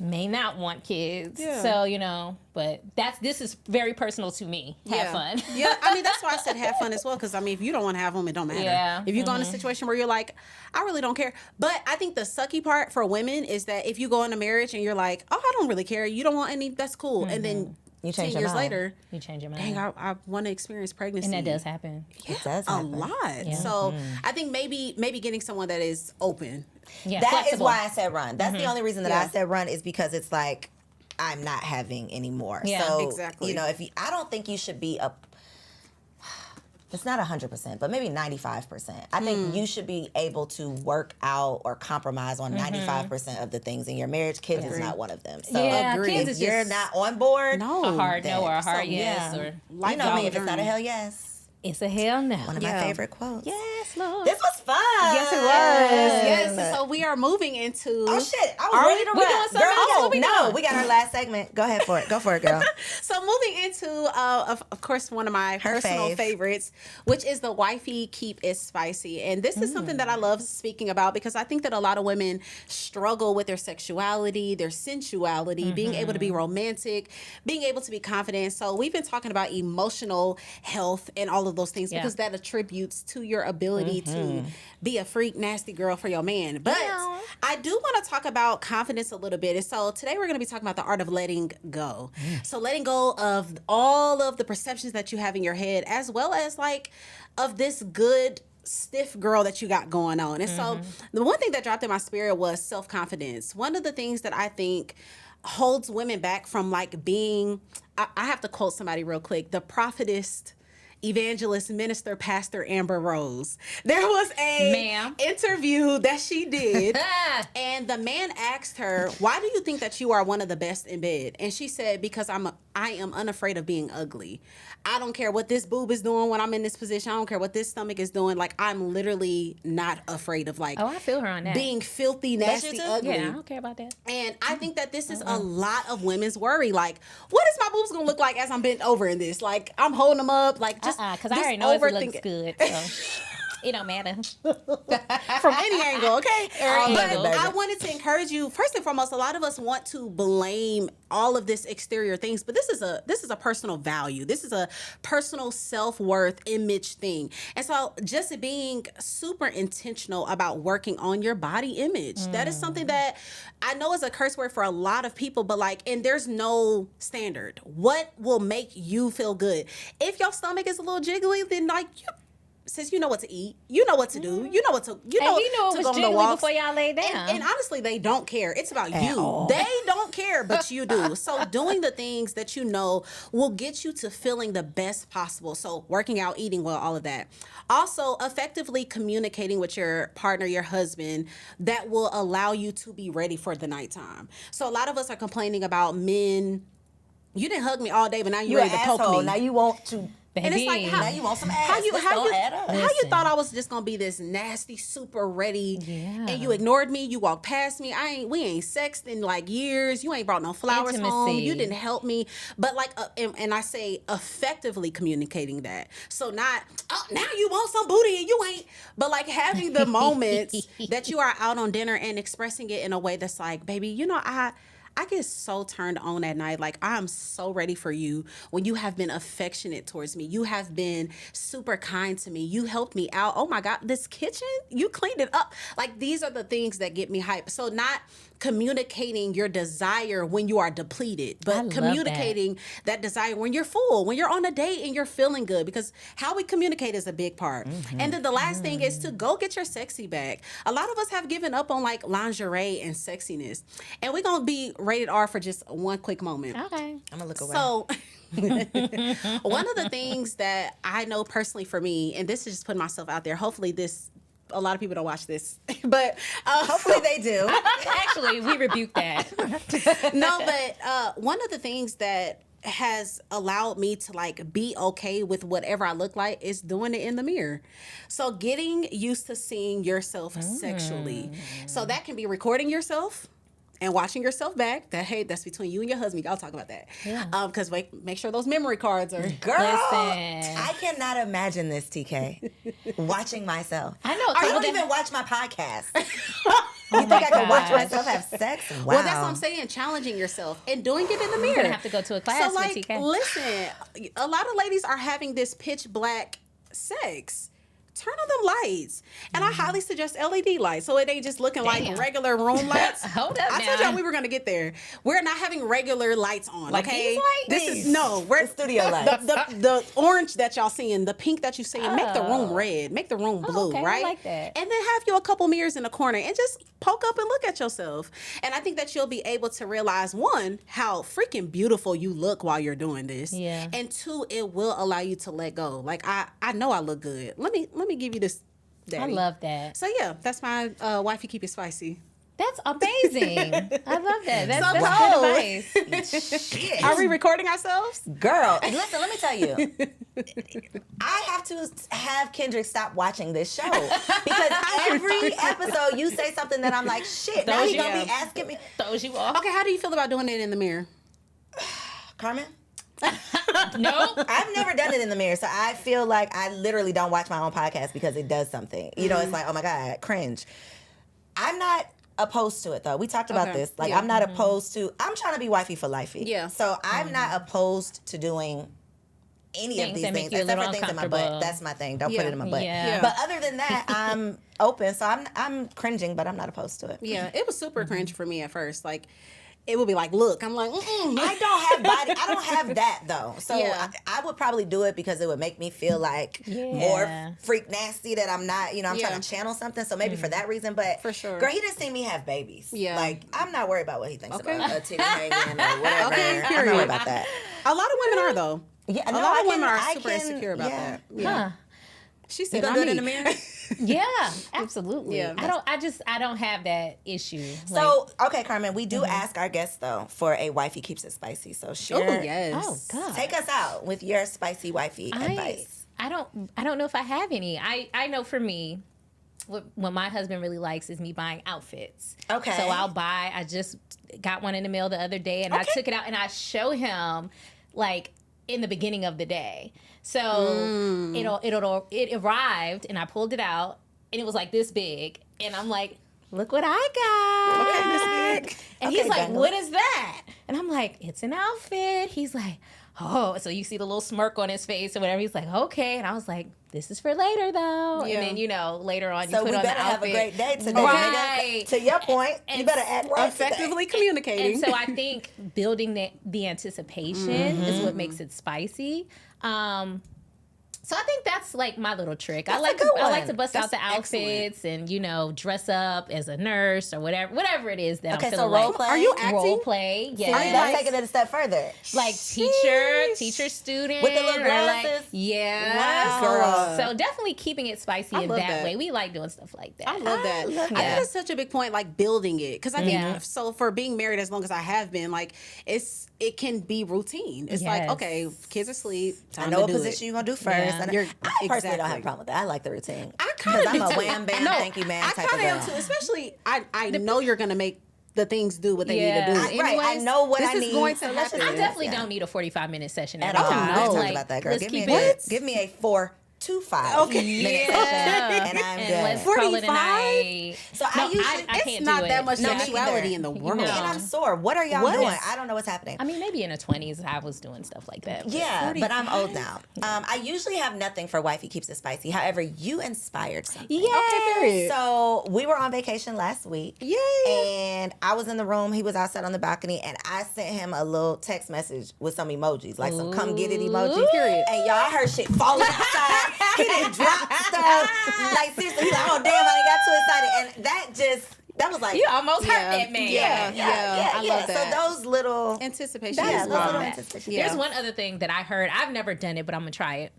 may not want kids. Yeah. So, but this is very personal to me. Have fun. Yeah, I mean, that's why I said have fun as well, because, I mean, if you don't want to have them, it don't matter. Yeah. If you go in a situation where you're like, I really don't care. But I think the sucky part for women is that if you go into marriage and you're like, oh, I don't really care, you don't want any, that's cool. And then You 10 change your years mind. later, You change your mind. dang, I want to experience pregnancy. And that does happen. It does a happen. lot. Yeah. So I think maybe getting someone that is open. Yeah, That is flexible. why I said run. That's the only reason that I Yeah. said run is because it's like I'm not having anymore. Yeah, so, exactly. I don't think you should be it's not 100%, but maybe 95%. I think you should be able to work out or compromise on 95% of the things in your marriage. Kids is not one of them. So Yeah, agree. kids if is you're just not on board, No. a hard then- no or a hard so, yes. yeah. Or you know me, if it's not a hell yes. it's a hell no. One of my favorite quotes. Yes, Lord. This was fun. Yes, it was. Yes. So we are moving into. Oh shit! I was ready to we rap. doing something Girl, else? What we no, doing? we got our last segment. Go ahead for it. Go for it, girl. So moving into, of course, one of my personal fave. favorites, which is the wifey keep it spicy. And this is something that I love speaking about because I think that a lot of women struggle with their sexuality, their sensuality, being able to be romantic, being able to be confident. So we've been talking about emotional health and all of those things because that attributes to your ability to be a freak, nasty girl for your man. But I do want to talk about confidence a little bit. And so today we're going to be talking about the art of letting go. So letting go of all of the perceptions that you have in your head, as well as of this good stiff girl that you got going on. And so the one thing that dropped in my spirit was self-confidence. One of the things that I think holds women back from being, I have to quote somebody real quick, the prophetess evangelist, minister, pastor Amber Rose. There was a interview that she did, and the man asked her, "Why do you think that you are one of the best in bed?" And she said, "Because I am unafraid of being ugly. I don't care what this boob is doing when I'm in this position. I don't care what this stomach is doing. Like, I'm literally not afraid of like I feel her on that. being filthy, nasty, ugly. Yeah, I don't care about that. And I think that this is a lot of women's worry. Like, what is my boobs gonna look like as I'm bent over in this? Like, I'm holding them up. Like, just because I already know it looks good. So. It don't matter. From any angle, okay? Angle. I wanted to encourage you. First and foremost, a lot of us want to blame all of this exterior things, but this is a personal value. This is a personal self-worth image thing. And so just being super intentional about working on your body image. That is something that I know is a curse word for a lot of people, but like, and there's no standard. What will make you feel good? If your stomach is a little jiggly, then like, since you know what to eat, you know what to do, you know what to, you know it was jiggly before y'all lay down. And honestly, they don't care. It's about you. They don't care, but you do. So doing the things that you know will get you to feeling the best possible. So working out, eating well, all of that. Also, effectively communicating with your partner, your husband, that will allow you to be ready for the nighttime. So a lot of us are complaining about men. You didn't hug me all day, but now you're ready to poke me. Now you want to. And it's like, now you want some ass. How you thought I was just gonna be this nasty, super ready, and you ignored me. You walked past me. We ain't sexed in like years. You ain't brought no flowers home. You didn't help me. But like, and I say effectively communicating that. So not, now you want some booty and you ain't. But like having the moments that you are out on dinner and expressing it in a way that's like, baby, you know, I get so turned on at night. Like, I'm so ready for you when you have been affectionate towards me. You have been super kind to me. You helped me out. Oh my God, this kitchen, you cleaned it up. Like, these are the things that get me hyped. So not communicating your desire when you are depleted, but communicating that desire when you're full, when you're on a date and you're feeling good, because how we communicate is a big part. And then the last thing is to go get your sexy back. A lot of us have given up on like lingerie and sexiness, and we're gonna be rated R for just one quick moment. Okay, I'm gonna look away. So one of the things that I know personally for me, and this is just putting myself out there, hopefully a lot of people don't watch this, but hopefully they do. Actually, we rebuke that. No, but one of the things that has allowed me to like be okay with whatever I look like is doing it in the mirror. So getting used to seeing yourself sexually. So that can be recording yourself and watching yourself back. That's between you and your husband. I'll talk about that. Yeah. Because make sure those memory cards are. Girl, I cannot imagine this, TK. Watching myself. I know. I don't even watch my podcast. You think I can watch myself have sex? Wow. Well, that's what I'm saying. Challenging yourself and doing it in the mirror. You're gonna have to go to a class so, like, with TK. Listen, a lot of ladies are having this pitch black sex. Turn on them lights. And I highly suggest LED lights, so it ain't just looking like regular room lights. Hold up, I told y'all we were going to get there. We're not having regular lights on, like okay? These lights? We're the studio lights. The orange that y'all seeing, the pink that you seeing, make the room red, make the room blue, okay, right? I like that. And then have you a couple mirrors in the corner and just poke up and look at yourself. And I think that you'll be able to realize, one, how freaking beautiful you look while you're doing this. Yeah. And two, it will allow you to let go. Like, I know I look good. Let me give you this, Daddy. I love that. So yeah, that's my wifey keep it spicy. That's amazing. I love that. That's good advice. Shit. Are we recording ourselves? Girl, listen, let me tell you. I have to have Kendrick stop watching this show. Because every episode you say something that I'm like, shit, now he's going to be asking me. Throws you off. Okay, how do you feel about doing it in the mirror? Carmen? No. I've never done it in the mirror, so I feel like I literally don't watch my own podcast because it does something. You know, it's like, oh my God, cringe. I'm not opposed to it though. We talked about this. Like, I'm not opposed to, I'm trying to be wifey for lifey. Yeah. So I'm not opposed to doing any of these things except for things in my butt. That's my thing. Don't put it in my butt. Yeah. But other than that, I'm open. So I'm cringing, but I'm not opposed to it. Yeah, it was super cringe for me at first. Like, it would be like, look, I'm like, I don't have body. I don't have that though. So I would probably do it because it would make me feel like more freak nasty that I'm not, you know, I'm trying to channel something. So maybe for that reason, but for sure. Girl, he didn't see me have babies. Yeah. Like, I'm not worried about what he thinks about a titty hanging or whatever. Okay, I'm not worried about that. A lot of women are though. Yeah, A lot of women are super insecure about that. Yeah. Huh. She You said, gonna "Not do it in the me." mirror? Yeah, absolutely. Yeah. I don't have that issue. So, okay, Carmen, we do ask our guests though for a wifey keeps it spicy. So share. Oh yes. Oh God. Take us out with your spicy wifey advice. I don't know if I have any. I know for me, what my husband really likes is me buying outfits. Okay. So I just got one in the mail the other day, and I took it out and I show him like in the beginning of the day. So it arrived and I pulled it out and it was like this big, and I'm like, look what I got. Okay, this big. And Okay, he's like, Dangle. what is that? And I'm like, it's an outfit. He's like, oh, so you see the little smirk on his face or whatever. He's like, okay. And I was like, this is for later though. Yeah. And then, later on you So put we on better the have outfit. a great day today. Right. Nigga. To your point, you And- better act right Effectively communicating. And so I think building the anticipation is what makes it spicy. So I think that's like my little trick. I like to bust out the outfits and dress up as a nurse or whatever it is that Okay, I'm so feeling role like. play? Are you acting? Role play? Are you Yeah. not taking it a step further? Like teacher student With the little or like, glasses? yeah. Wow. So definitely keeping it spicy in love that that. way. We like doing stuff like that. I love that. I think that. that's such a big point, like building it. Because I think Yeah. so for being married as long as I have been, like it can be routine. It's like, Yes. okay, kids asleep, time I know to what do position it. you're gonna do first. Yeah. And I You're- personally don't have a exactly. problem with that. I like the routine. I kind of I'm do a too. wham bam, thank you ma'am I type of kind of am girl. too. Especially, I know you're gonna make the things do what they need to do. Yeah. Right, I Anyways, know what this I is need, going so to let's happen. just- I definitely Yeah. don't need a 45-minute session At every all. time. No, Like, about that, girl. let's Give me keep a it. give me a 4 to 5 minute Yeah. session, and I'm And good. let's call it a 45? night. So I usually I It's can't not do that it. much No, me sexuality either. in the world. No. And I'm sore. What are y'all What? doing? I don't know what's happening. I mean, maybe in the 20s I was doing stuff like that. but- Yeah, but I'm old now. I usually have nothing for Wifey Keeps It Spicy. However, you inspired something. Yeah. Okay, period. So we were on vacation last week. Yay. And I was in the room. He was outside on the balcony. And I sent him a little text message with some emojis, like some come get it emojis. Period. And y'all, I heard shit falling outside. He didn't drop stuff. Like, seriously, he's like, oh, damn, I got too excited. And that was like, You almost Yeah. hurt that man. Yeah. I love that. So those little, Anticipation yeah, is those little bomb. anticipation. Yeah. There's one other thing that I heard. I've never done it, but I'm gonna try it.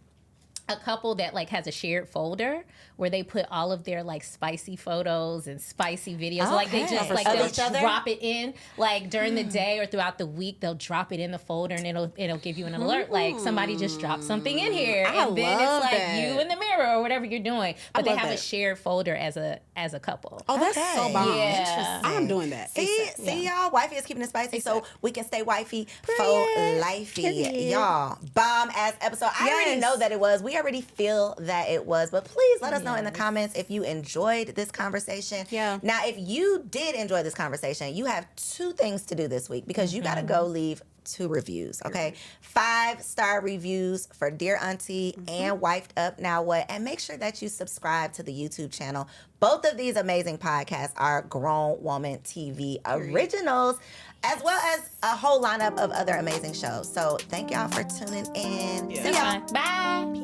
A couple that like has a shared folder where they put all of their like spicy photos and spicy videos. Like they Okay. just like Of they'll each other? drop it in like during the day or throughout the week. They'll drop it in the folder and it'll give you an alert like somebody just dropped something in here, I and then it's love like that. you in the mirror or whatever you're doing. But they love have a that. shared folder as a couple. Oh, that's so Okay. bomb. Yeah. I'm doing that. See y'all, Wifey is keeping it spicy so we can stay wifey for lifey. Y'all, bomb ass episode. I already Yes. know that it was. We already feel that it was. But please let us know in the comments if you enjoyed this conversation. Yeah. Now, if you did enjoy this conversation, you have 2 things to do this week because you got to go leave 2 reviews, okay? 5-star reviews for Dear Aunty and Wifed Up Now What. And make sure that you subscribe to the YouTube channel. Both of these amazing podcasts are Grown Woman TV originals, as well as a whole lineup of other amazing shows. So thank y'all for tuning in. See y'all. Bye.